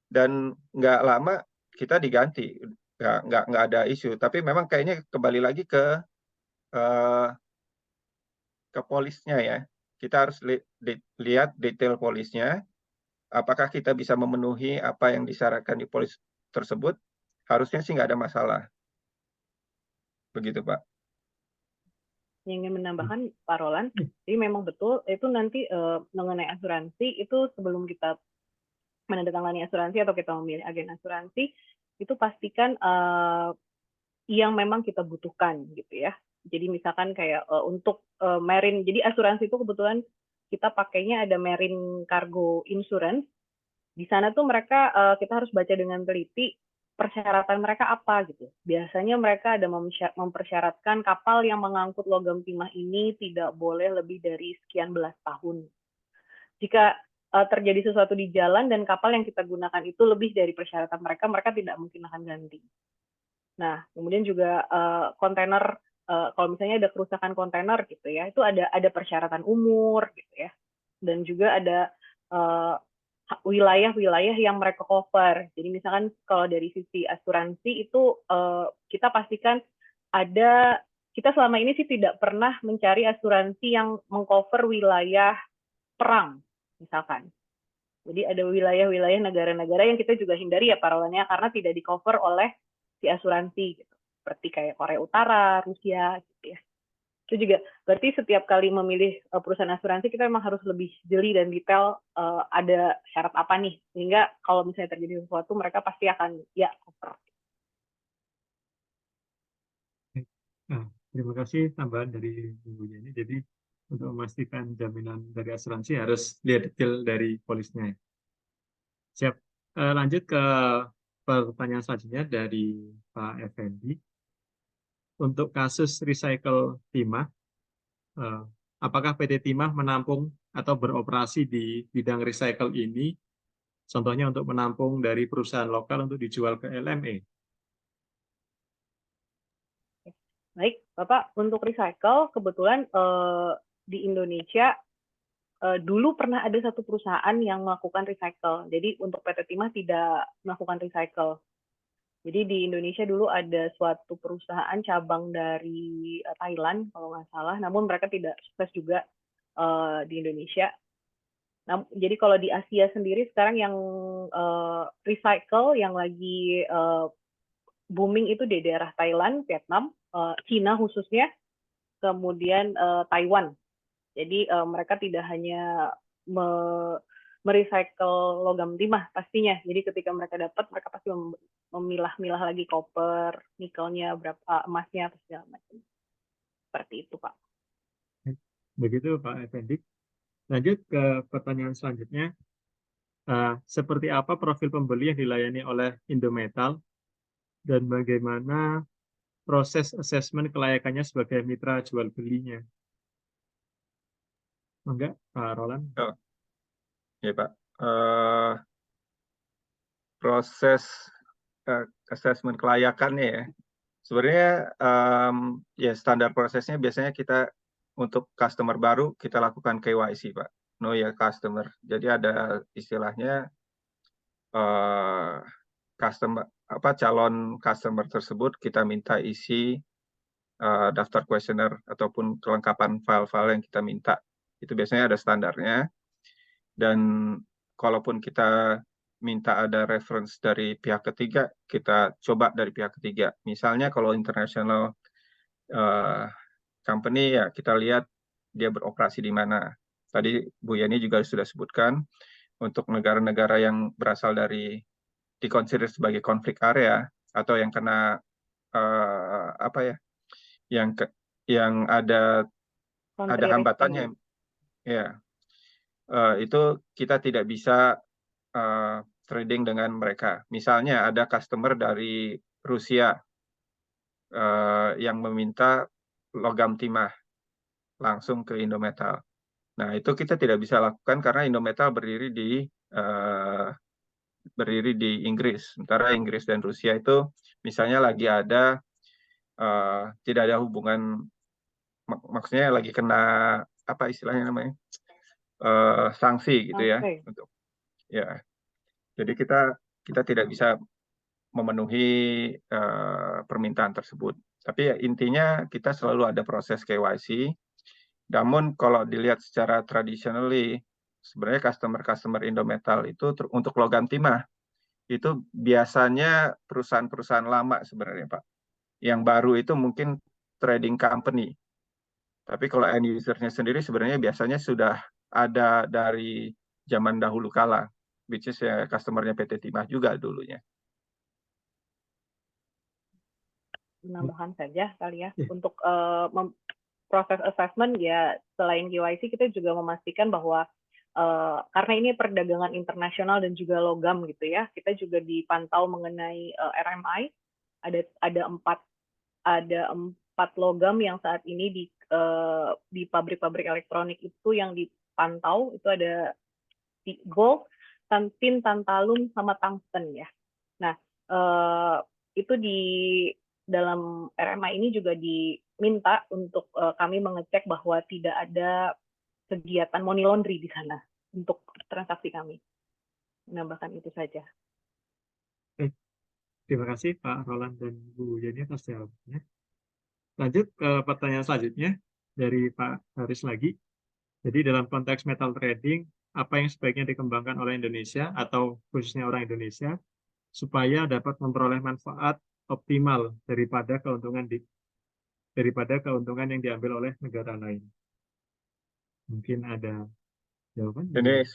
dan nggak lama kita diganti, nggak ada isu. Tapi memang kayaknya kembali lagi ke polisnya ya. Kita harus lihat detail polisnya. Apakah kita bisa memenuhi apa yang disyaratkan di polis tersebut? Harusnya sih nggak ada masalah. begitu Pak. Yang ingin menambahkan Pak Roland, jadi memang betul itu nanti mengenai asuransi itu sebelum kita menandatangani asuransi atau kita memilih agen asuransi itu pastikan yang memang kita butuhkan gitu ya. Jadi misalkan kayak untuk marine, jadi asuransi itu kebetulan kita pakainya ada marine cargo insurance. Di sana tuh mereka kita harus baca dengan teliti persyaratan mereka apa gitu. Biasanya mereka ada mempersyaratkan kapal yang mengangkut logam timah ini tidak boleh lebih dari sekian belas tahun. Jika terjadi sesuatu di jalan dan kapal yang kita gunakan itu lebih dari persyaratan mereka, mereka tidak mungkin akan ganti. Nah, kemudian juga kontainer, kalau misalnya ada kerusakan kontainer gitu ya, itu ada persyaratan umur gitu ya, dan juga ada wilayah-wilayah yang mereka cover. Jadi misalkan kalau dari sisi asuransi itu kita pastikan ada, kita selama ini sih tidak pernah mencari asuransi yang mengcover wilayah perang, misalkan. Jadi ada wilayah-wilayah negara-negara yang kita juga hindari ya parawannya karena tidak di-cover oleh si asuransi gitu. Seperti kayak Korea Utara, Rusia gitu ya. Itu juga berarti setiap kali memilih perusahaan asuransi kita memang harus lebih jeli dan detail ada syarat apa nih sehingga kalau misalnya terjadi sesuatu mereka pasti akan ya cover. Nah, terima kasih tambahan dari Bu Yeni. Jadi untuk memastikan jaminan dari asuransi harus lihat detail dari polisnya. Siap. Lanjut ke pertanyaan selanjutnya dari Pak Effendi. Untuk kasus recycle timah, apakah PT Timah menampung atau beroperasi di bidang recycle ini? Contohnya untuk menampung dari perusahaan lokal untuk dijual ke LME. Baik, Bapak, untuk recycle kebetulan di Indonesia dulu pernah ada satu perusahaan yang melakukan recycle. Jadi untuk PT Timah tidak melakukan recycle. Jadi di Indonesia dulu ada suatu perusahaan cabang dari Thailand kalau nggak salah, namun mereka tidak sukses juga di Indonesia. Nah, jadi kalau di Asia sendiri sekarang yang recycle yang lagi booming itu di daerah Thailand, Vietnam, Cina khususnya, kemudian Taiwan. Jadi mereka tidak hanya merecycle logam timah pastinya. Jadi ketika mereka dapat, mereka pasti memilah-milah lagi koper, nikelnya, berapa emasnya, atau segala macam. Seperti itu, Pak. Begitu, Pak Effendi. Lanjut ke pertanyaan selanjutnya. Seperti apa profil pembeli yang dilayani oleh Indometal dan bagaimana proses asesmen kelayakannya sebagai mitra jual belinya? Enggak, Pak Roland? Oh, ya Pak. Proses asesmen kelayakannya ya. Sebenarnya ya standar prosesnya biasanya kita untuk customer baru kita lakukan KYC Pak, know your customer. Jadi ada istilahnya calon customer tersebut kita minta isi daftar kuesioner ataupun kelengkapan file-file yang kita minta. Itu biasanya ada standarnya. Dan kalaupun kita minta ada reference dari pihak ketiga, kita coba dari pihak ketiga. Misalnya kalau international company ya kita lihat dia beroperasi di mana. Tadi Bu Yani juga sudah sebutkan untuk negara-negara yang berasal dari dikonsider sebagai konflik area atau yang kena yang ada hambatannya ya. Itu kita tidak bisa trading dengan mereka. Misalnya ada customer dari Rusia yang meminta logam timah langsung ke Indometal. Nah, itu kita tidak bisa lakukan karena Indometal berdiri di Inggris. Sementara Inggris dan Rusia itu misalnya lagi ada tidak ada hubungan, maksudnya lagi kena apa istilahnya namanya sanksi gitu ya. Untuk ya. Jadi kita tidak bisa memenuhi permintaan tersebut. Tapi ya, intinya kita selalu ada proses KYC. Namun kalau dilihat secara traditionally, sebenarnya customer Indometal itu untuk logam timah itu biasanya perusahaan-perusahaan lama sebenarnya Pak. Yang baru itu mungkin trading company. Tapi kalau end user-nya sendiri sebenarnya biasanya sudah ada dari zaman dahulu kala, which is customer-nya PT Timah juga dulunya. Menambahkan saja kali ya, Ya. untuk proses assessment ya, selain KYC kita juga memastikan bahwa karena ini perdagangan internasional dan juga logam gitu ya, kita juga dipantau mengenai RMI. Ada empat logam yang saat ini di pabrik-pabrik elektronik itu yang dipantau, itu ada gold, tin, tantalum, sama tungsten ya. Nah, itu di dalam RMI ini juga diminta untuk kami mengecek bahwa tidak ada kegiatan money laundry di sana untuk transaksi kami. Menambahkan itu saja. Terima kasih Pak Roland dan Bu Yeni atas jawabannya. Lanjut ke pertanyaan selanjutnya dari Pak Haris lagi. Jadi dalam konteks metal trading, apa yang sebaiknya dikembangkan oleh Indonesia atau khususnya orang Indonesia supaya dapat memperoleh manfaat optimal daripada keuntungan yang diambil oleh negara lain? Mungkin ada jawaban? Ini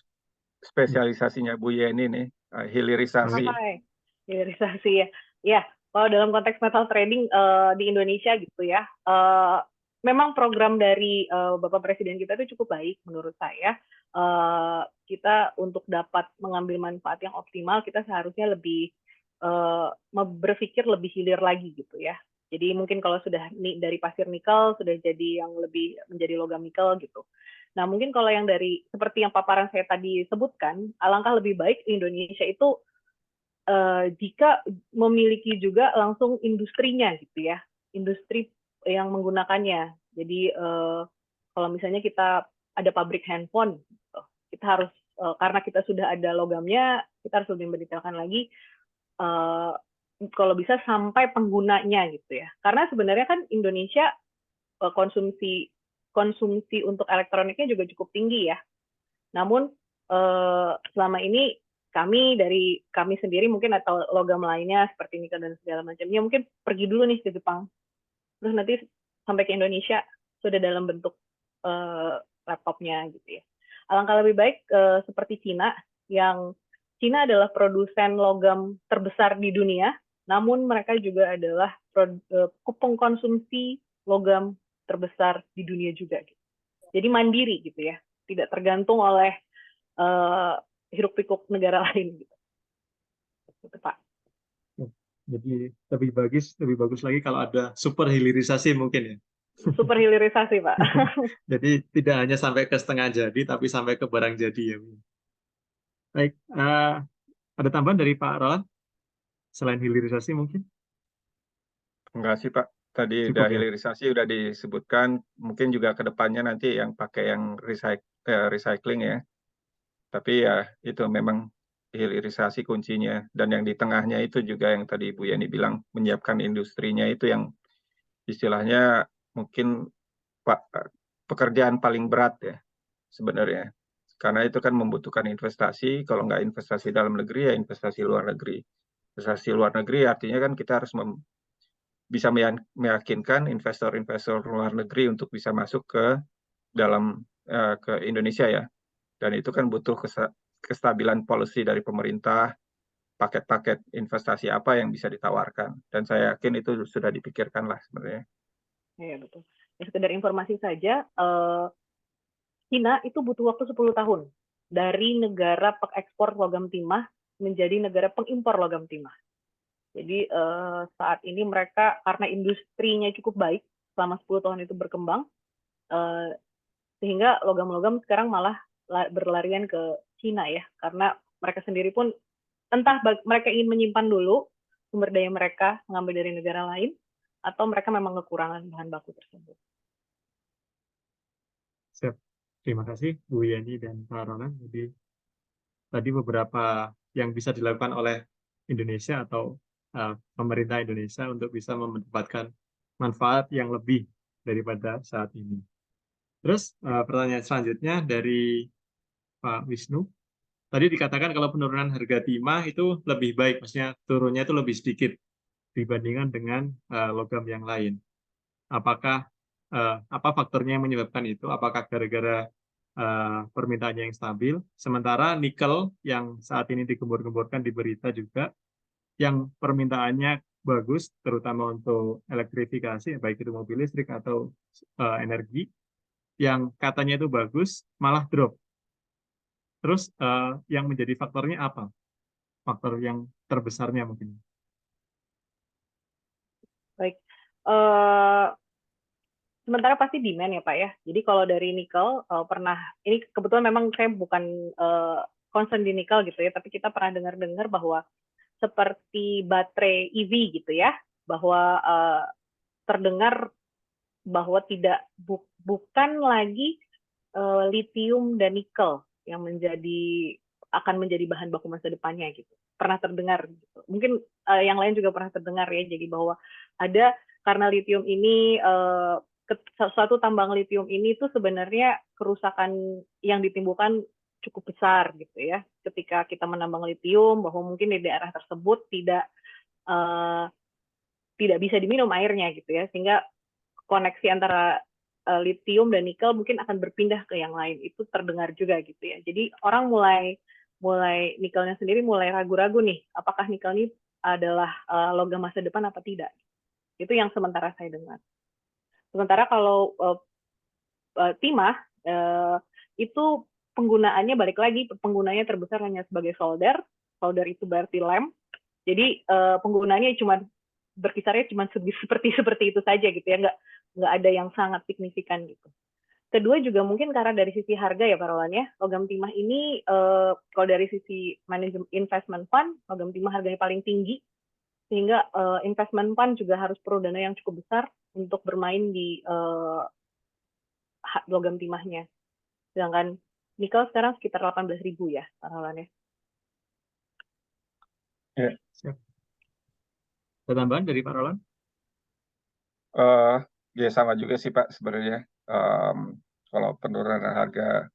spesialisasinya Bu Yeni nih, hilirisasi. Hilirisasi ya. Ya, kalau dalam konteks metal trading di Indonesia gitu ya, memang program dari Bapak Presiden kita itu cukup baik menurut saya. Kita untuk dapat mengambil manfaat yang optimal, kita seharusnya lebih berpikir lebih hilir lagi gitu ya. Jadi mungkin kalau sudah dari pasir nikel sudah jadi yang lebih menjadi logam nikel gitu. Nah, mungkin kalau yang dari seperti yang paparan saya tadi sebutkan, alangkah lebih baik Indonesia itu jika memiliki juga langsung industrinya gitu ya, industri yang menggunakannya. Jadi kalau misalnya kita ada pabrik handphone, kita harus karena kita sudah ada logamnya, kita harus lebih mendetailkan lagi kalau bisa sampai penggunanya gitu ya. Karena sebenarnya kan Indonesia konsumsi untuk elektroniknya juga cukup tinggi ya. Namun selama ini kami sendiri mungkin atau logam lainnya seperti nikel dan segala macamnya mungkin pergi dulu nih ke Jepang, terus nanti sampai ke Indonesia sudah dalam bentuk laptopnya gitu ya. Alangkah lebih baik seperti Cina, yang Cina adalah produsen logam terbesar di dunia, namun mereka juga adalah pengkonsumsi logam terbesar di dunia juga. Gitu. Jadi mandiri gitu ya, tidak tergantung oleh hiruk pikuk negara lain gitu. Gitu, Pak. Jadi lebih bagus lagi kalau ada super hilirisasi mungkin ya. Super hilirisasi Pak. Jadi tidak hanya sampai ke setengah jadi, tapi sampai ke barang jadi ya. Baik, ada tambahan dari Pak Roland selain hilirisasi mungkin? Enggak sih Pak. Tadi Cukup, udah hilirisasi udah disebutkan. Mungkin juga ke depannya nanti yang pakai yang recycling ya. Tapi ya itu memang hilirisasi kuncinya. Dan yang di tengahnya itu juga yang tadi Bu Yani bilang, menyiapkan industrinya itu yang istilahnya mungkin pekerjaan paling berat ya sebenarnya. Karena itu kan membutuhkan investasi. Kalau nggak investasi dalam negeri ya investasi luar negeri. Investasi luar negeri artinya kan kita harus bisa meyakinkan investor-investor luar negeri untuk bisa masuk ke dalam ke Indonesia ya. Dan itu kan butuh kestabilan policy dari pemerintah, paket-paket investasi apa yang bisa ditawarkan. Dan saya yakin itu sudah dipikirkan lah sebenarnya. Iya betul. Ya, sekedar informasi saja, Cina itu butuh waktu 10 tahun dari negara pengekspor logam timah menjadi negara pengimpor logam timah. Jadi saat ini mereka karena industrinya cukup baik selama 10 tahun itu berkembang, sehingga logam-logam sekarang malah berlarian ke Cina ya, karena mereka sendiri pun entah mereka ingin menyimpan dulu sumber daya mereka mengambil dari negara lain, atau mereka memang kekurangan bahan baku tersebut. Siap. Terima kasih Bu Yani dan Pak Roland. Jadi tadi beberapa yang bisa dilakukan oleh Indonesia atau pemerintah Indonesia untuk bisa mendapatkan manfaat yang lebih daripada saat ini. Terus pertanyaan selanjutnya dari Pak Wisnu. Tadi dikatakan kalau penurunan harga timah itu lebih baik, maksudnya turunnya itu lebih sedikit dibandingkan dengan logam yang lain. Apakah apa faktornya yang menyebabkan itu? Apakah gara-gara permintaannya yang stabil? Sementara nikel yang saat ini digembor-gemborkan di berita juga, yang permintaannya bagus, terutama untuk elektrifikasi, baik itu mobil listrik atau energi, yang katanya itu bagus, malah drop. Terus yang menjadi faktornya apa? Faktor yang terbesarnya mungkin. Baik. Sementara pasti demand ya Pak ya. Jadi kalau dari nikel ini kebetulan memang saya bukan concern di nikel gitu ya, tapi kita pernah dengar-dengar bahwa seperti baterai EV gitu ya, bahwa terdengar bahwa bukan lagi lithium dan nikel yang akan menjadi bahan baku masa depannya gitu. Pernah terdengar gitu. Mungkin yang lain juga pernah terdengar ya, jadi bahwa ada karena lithium ini suatu tambang lithium ini tuh sebenarnya kerusakan yang ditimbulkan cukup besar gitu ya. Ketika kita menambang lithium, bahwa mungkin di daerah tersebut tidak bisa diminum airnya gitu ya, sehingga koneksi antara lithium dan nikel mungkin akan berpindah ke yang lain. Itu terdengar juga gitu ya. Jadi orang mulai nikelnya sendiri mulai ragu-ragu nih, apakah nikel ini adalah logam masa depan apa tidak. Itu yang sementara saya dengar. Sementara kalau timah itu penggunaannya balik lagi, penggunanya terbesar hanya sebagai solder. Solder itu berarti lem. Jadi penggunaannya cuma berkisarnya cuma seperti itu saja gitu ya, nggak ada yang sangat signifikan gitu. Kedua juga mungkin karena dari sisi harga ya Pak Roland ya, logam timah ini kalau dari sisi manajemen investment fund, logam timah harganya paling tinggi, sehingga investment fund juga harus perlu dana yang cukup besar untuk bermain di logam timahnya. Sedangkan nikel sekarang sekitar 18.000 ya Pak Roland ya. Siap. Ada tambahan dari Pak Roland? Ya sama juga sih Pak sebenarnya. Kalau penurunan harga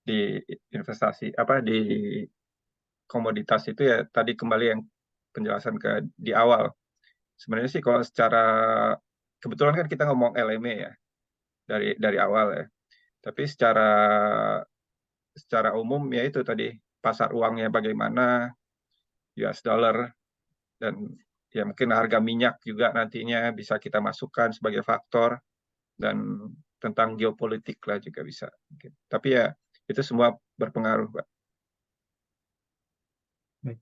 di investasi di komoditas itu ya tadi kembali yang penjelasan di awal. Sebenarnya sih kalau secara kebetulan kan kita ngomong LME ya dari awal ya. Tapi secara umum ya itu tadi pasar uangnya bagaimana, US dollar, dan ya mungkin harga minyak juga nantinya bisa kita masukkan sebagai faktor, dan tentang geopolitik lah juga bisa. Tapi ya itu semua berpengaruh, Pak. Baik.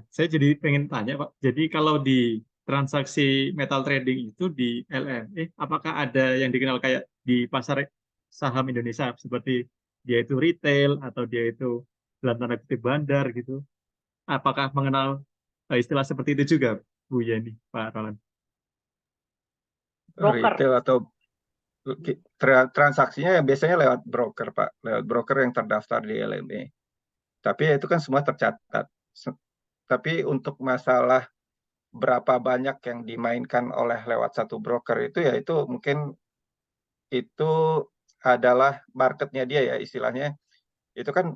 Saya jadi pengen tanya Pak, jadi kalau di transaksi metal trading itu di LME, apakah ada yang dikenal kayak di pasar saham Indonesia, seperti dia itu retail atau dia itu dalam tanda kutip bandar gitu? Apakah mengenal istilah seperti itu juga, Bu Yeni, Pak Roland? Broker. Retail atau transaksinya biasanya lewat broker, Pak. Lewat broker yang terdaftar di LME. Tapi itu kan semua tercatat. Tapi untuk masalah berapa banyak yang dimainkan oleh lewat satu broker itu ya itu mungkin itu adalah marketnya dia ya istilahnya. Itu kan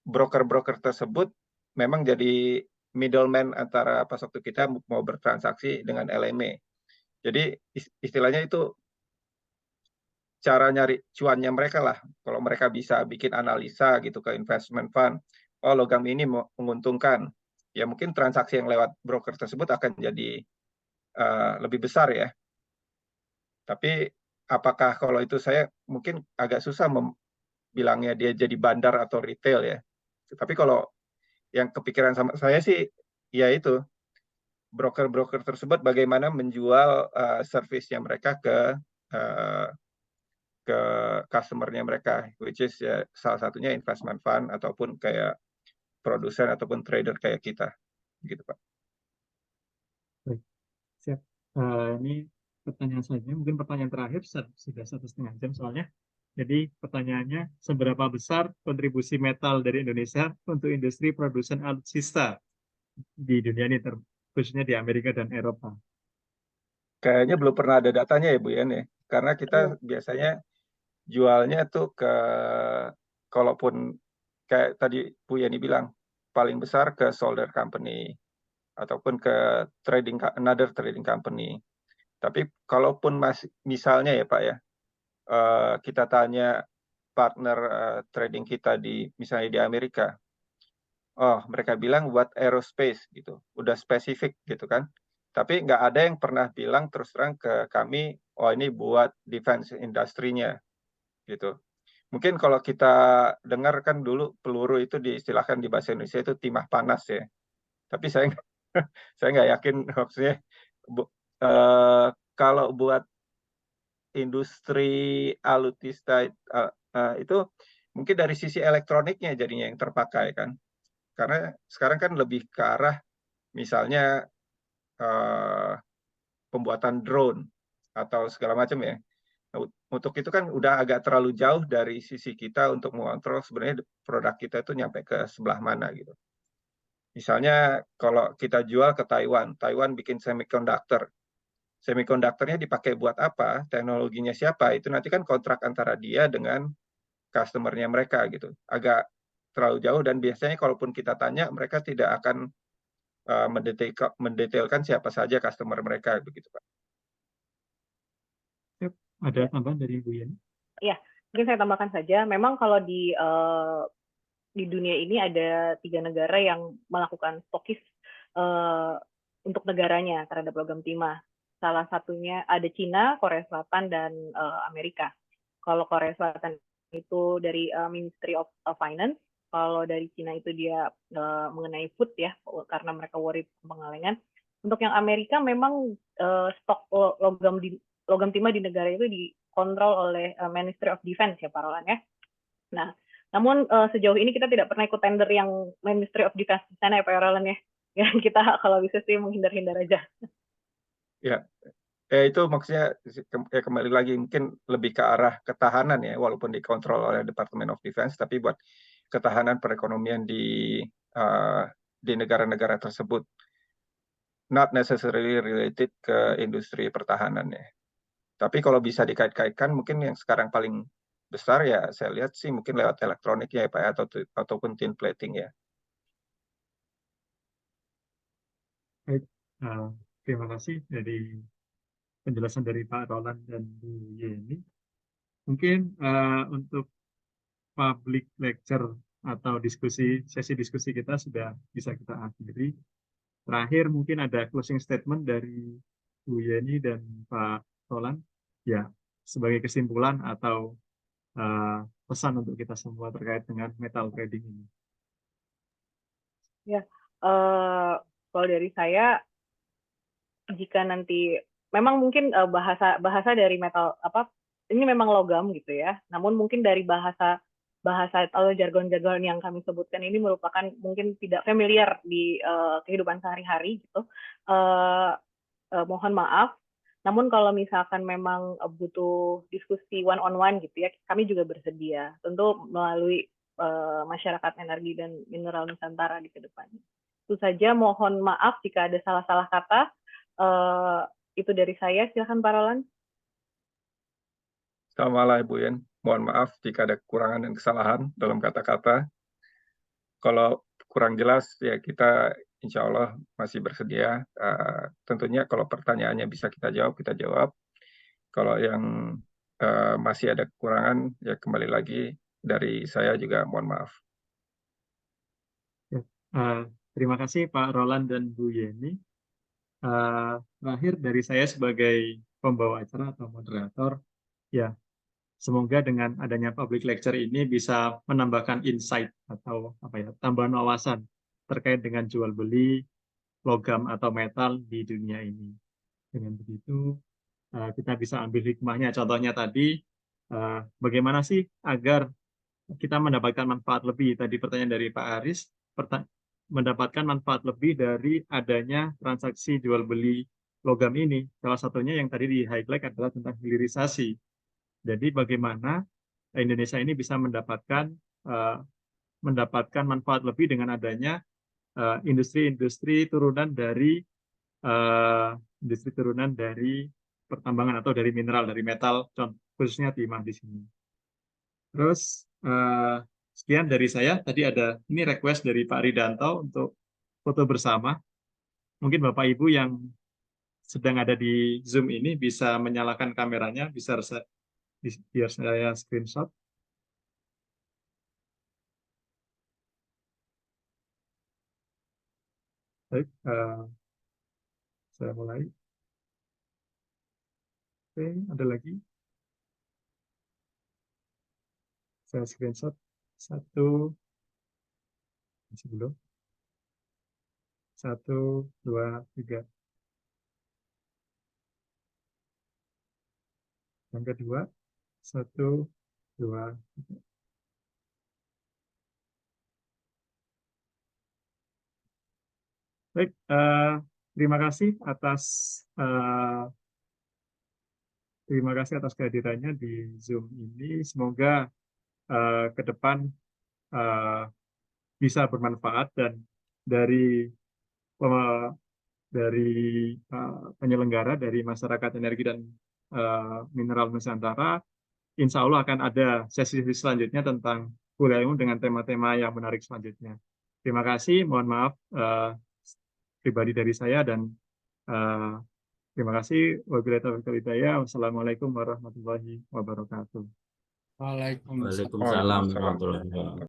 broker-broker tersebut memang jadi middleman antara pas waktu kita mau bertransaksi dengan LME. Jadi istilahnya itu cara nyari cuannya mereka lah. Kalau mereka bisa bikin analisa gitu ke investment fund, oh logam ini menguntungkan, ya mungkin transaksi yang lewat broker tersebut akan jadi lebih besar ya. Tapi apakah kalau itu saya mungkin agak susah bilangnya dia jadi bandar atau retail ya. Tapi kalau yang kepikiran sama saya sih ya itu broker-broker tersebut bagaimana menjual servisnya mereka ke customer-nya mereka, which is ya salah satunya investment fund ataupun kayak produsen ataupun trader kayak kita, gitu Pak. Baik, siap. Ini pertanyaan selanjutnya, mungkin pertanyaan terakhir, sudah 1,5 jam soalnya. Jadi pertanyaannya, seberapa besar kontribusi metal dari Indonesia untuk industri produsen alutsista di dunia ini, khususnya di Amerika dan Eropa? Kayaknya belum pernah ada datanya ya Bu Yan ya, karena kita biasanya jualnya tuh kalaupun kayak tadi Bu Yani bilang, paling besar ke solder company ataupun ke another trading company. Tapi kalaupun misalnya ya Pak ya, kita tanya partner trading kita misalnya di Amerika, oh mereka bilang buat aerospace gitu, udah spesifik gitu kan. Tapi nggak ada yang pernah bilang terus terang ke kami, oh ini buat defense industrinya gitu. Mungkin kalau kita dengar kan dulu peluru itu diistilahkan di bahasa Indonesia itu timah panas ya. Tapi saya saya nggak yakin maksudnya kalau buat industri alutista itu mungkin dari sisi elektroniknya jadinya yang terpakai kan. Karena sekarang kan lebih ke arah misalnya pembuatan drone atau segala macam ya. Untuk itu kan udah agak terlalu jauh dari sisi kita untuk mengontrol sebenarnya produk kita itu nyampe ke sebelah mana gitu. Misalnya kalau kita jual ke Taiwan, Taiwan bikin semikonduktor. Semikonduktornya dipakai buat apa, teknologinya siapa, itu nanti kan kontrak antara dia dengan customer-nya mereka gitu. Agak terlalu jauh dan biasanya kalaupun kita tanya, mereka tidak akan mendetailkan siapa saja customer mereka begitu Pak. Ada tambahan dari Bu Yeni? Iya, mungkin saya tambahkan saja. Memang kalau di dunia ini ada 3 negara yang melakukan stokis untuk negaranya terhadap logam timah. Salah satunya ada Cina, Korea Selatan, dan Amerika. Kalau Korea Selatan itu dari Ministry of Finance, kalau dari Cina itu dia mengenai food ya, karena mereka worried pengalengan. Untuk yang Amerika memang stok logam timah di negara itu dikontrol oleh Ministry of Defense ya Pak Roland ya. Nah, namun sejauh ini kita tidak pernah ikut tender yang Ministry of Defense di sana ya Pak Roland ya. Ya kita kalau bisa sih menghindar-hindar aja. Ya, itu maksudnya ya kembali lagi mungkin lebih ke arah ketahanan ya, walaupun dikontrol oleh Department of Defense, tapi buat ketahanan perekonomian di negara-negara tersebut, not necessarily related ke industri pertahanan ya. Tapi kalau bisa dikait-kaitkan, mungkin yang sekarang paling besar ya saya lihat sih mungkin lewat elektronik ya Pak, ataupun tin plating ya. Baik, terima kasih dari penjelasan dari Pak Roland dan Bu Yeni. Mungkin untuk public lecture atau sesi diskusi kita sudah bisa kita akhiri. Terakhir mungkin ada closing statement dari Bu Yeni dan Pak Roland. Ya, sebagai kesimpulan atau pesan untuk kita semua terkait dengan metal trading ini. Ya, kalau dari saya, jika nanti memang mungkin bahasa dari metal ini memang logam gitu ya. Namun mungkin dari bahasa atau jargon-jargon yang kami sebutkan ini merupakan mungkin tidak familiar di kehidupan sehari-hari gitu. Mohon maaf. Namun kalau misalkan memang butuh diskusi one on one gitu ya, kami juga bersedia. Tentu melalui Masyarakat Energi dan Mineral Nusantara di kedepannya. Itu saja, mohon maaf jika ada salah-salah kata. Itu dari saya. Silakan Pak Roland. Sama lah Bu Yen. Mohon maaf jika ada kekurangan dan kesalahan dalam kata-kata. Kalau kurang jelas ya kita insya Allah masih bersedia. Tentunya kalau pertanyaannya bisa kita jawab. Kalau yang masih ada kekurangan ya kembali lagi dari saya juga mohon maaf. Terima kasih Pak Roland dan Bu Yeni. Terakhir dari saya sebagai pembawa acara atau moderator, ya semoga dengan adanya public lecture ini bisa menambahkan insight atau tambahan wawasan terkait dengan jual beli logam atau metal di dunia ini. Dengan begitu kita bisa ambil hikmahnya. Contohnya tadi, bagaimana sih agar kita mendapatkan manfaat lebih? Tadi pertanyaan dari Pak Aris, mendapatkan manfaat lebih dari adanya transaksi jual beli logam ini. Salah satunya yang tadi di highlight adalah tentang hilirisasi. Jadi bagaimana Indonesia ini bisa mendapatkan manfaat lebih dengan adanya industri turunan dari pertambangan atau dari mineral, dari metal, khususnya timah di sini. Terus sekian dari saya. Tadi ada ini request dari Pak Ridanto untuk foto bersama. Mungkin Bapak Ibu yang sedang ada di Zoom ini bisa menyalakan kameranya, biar saya screenshot. Baik, saya mulai. Oke, ada lagi. Saya screenshot. 1, masih belum. 1, 2, 3. Yang kedua, 1, 2, 3. Baik, terima kasih atas kehadirannya di Zoom ini. Semoga ke depan bisa bermanfaat dan dari penyelenggara, dari masyarakat energi dan mineral Nusantara, insya Allah akan ada sesi selanjutnya tentang kuliah umum dengan tema-tema yang menarik selanjutnya. Terima kasih, mohon maaf pribadi dari saya dan terima kasih. Wabillahi taufiq wal hidayah. Wassalamualaikum warahmatullahi wabarakatuh. Waalaikumsalam. Waalaikumsalam warahmatullahi wabarakatuh.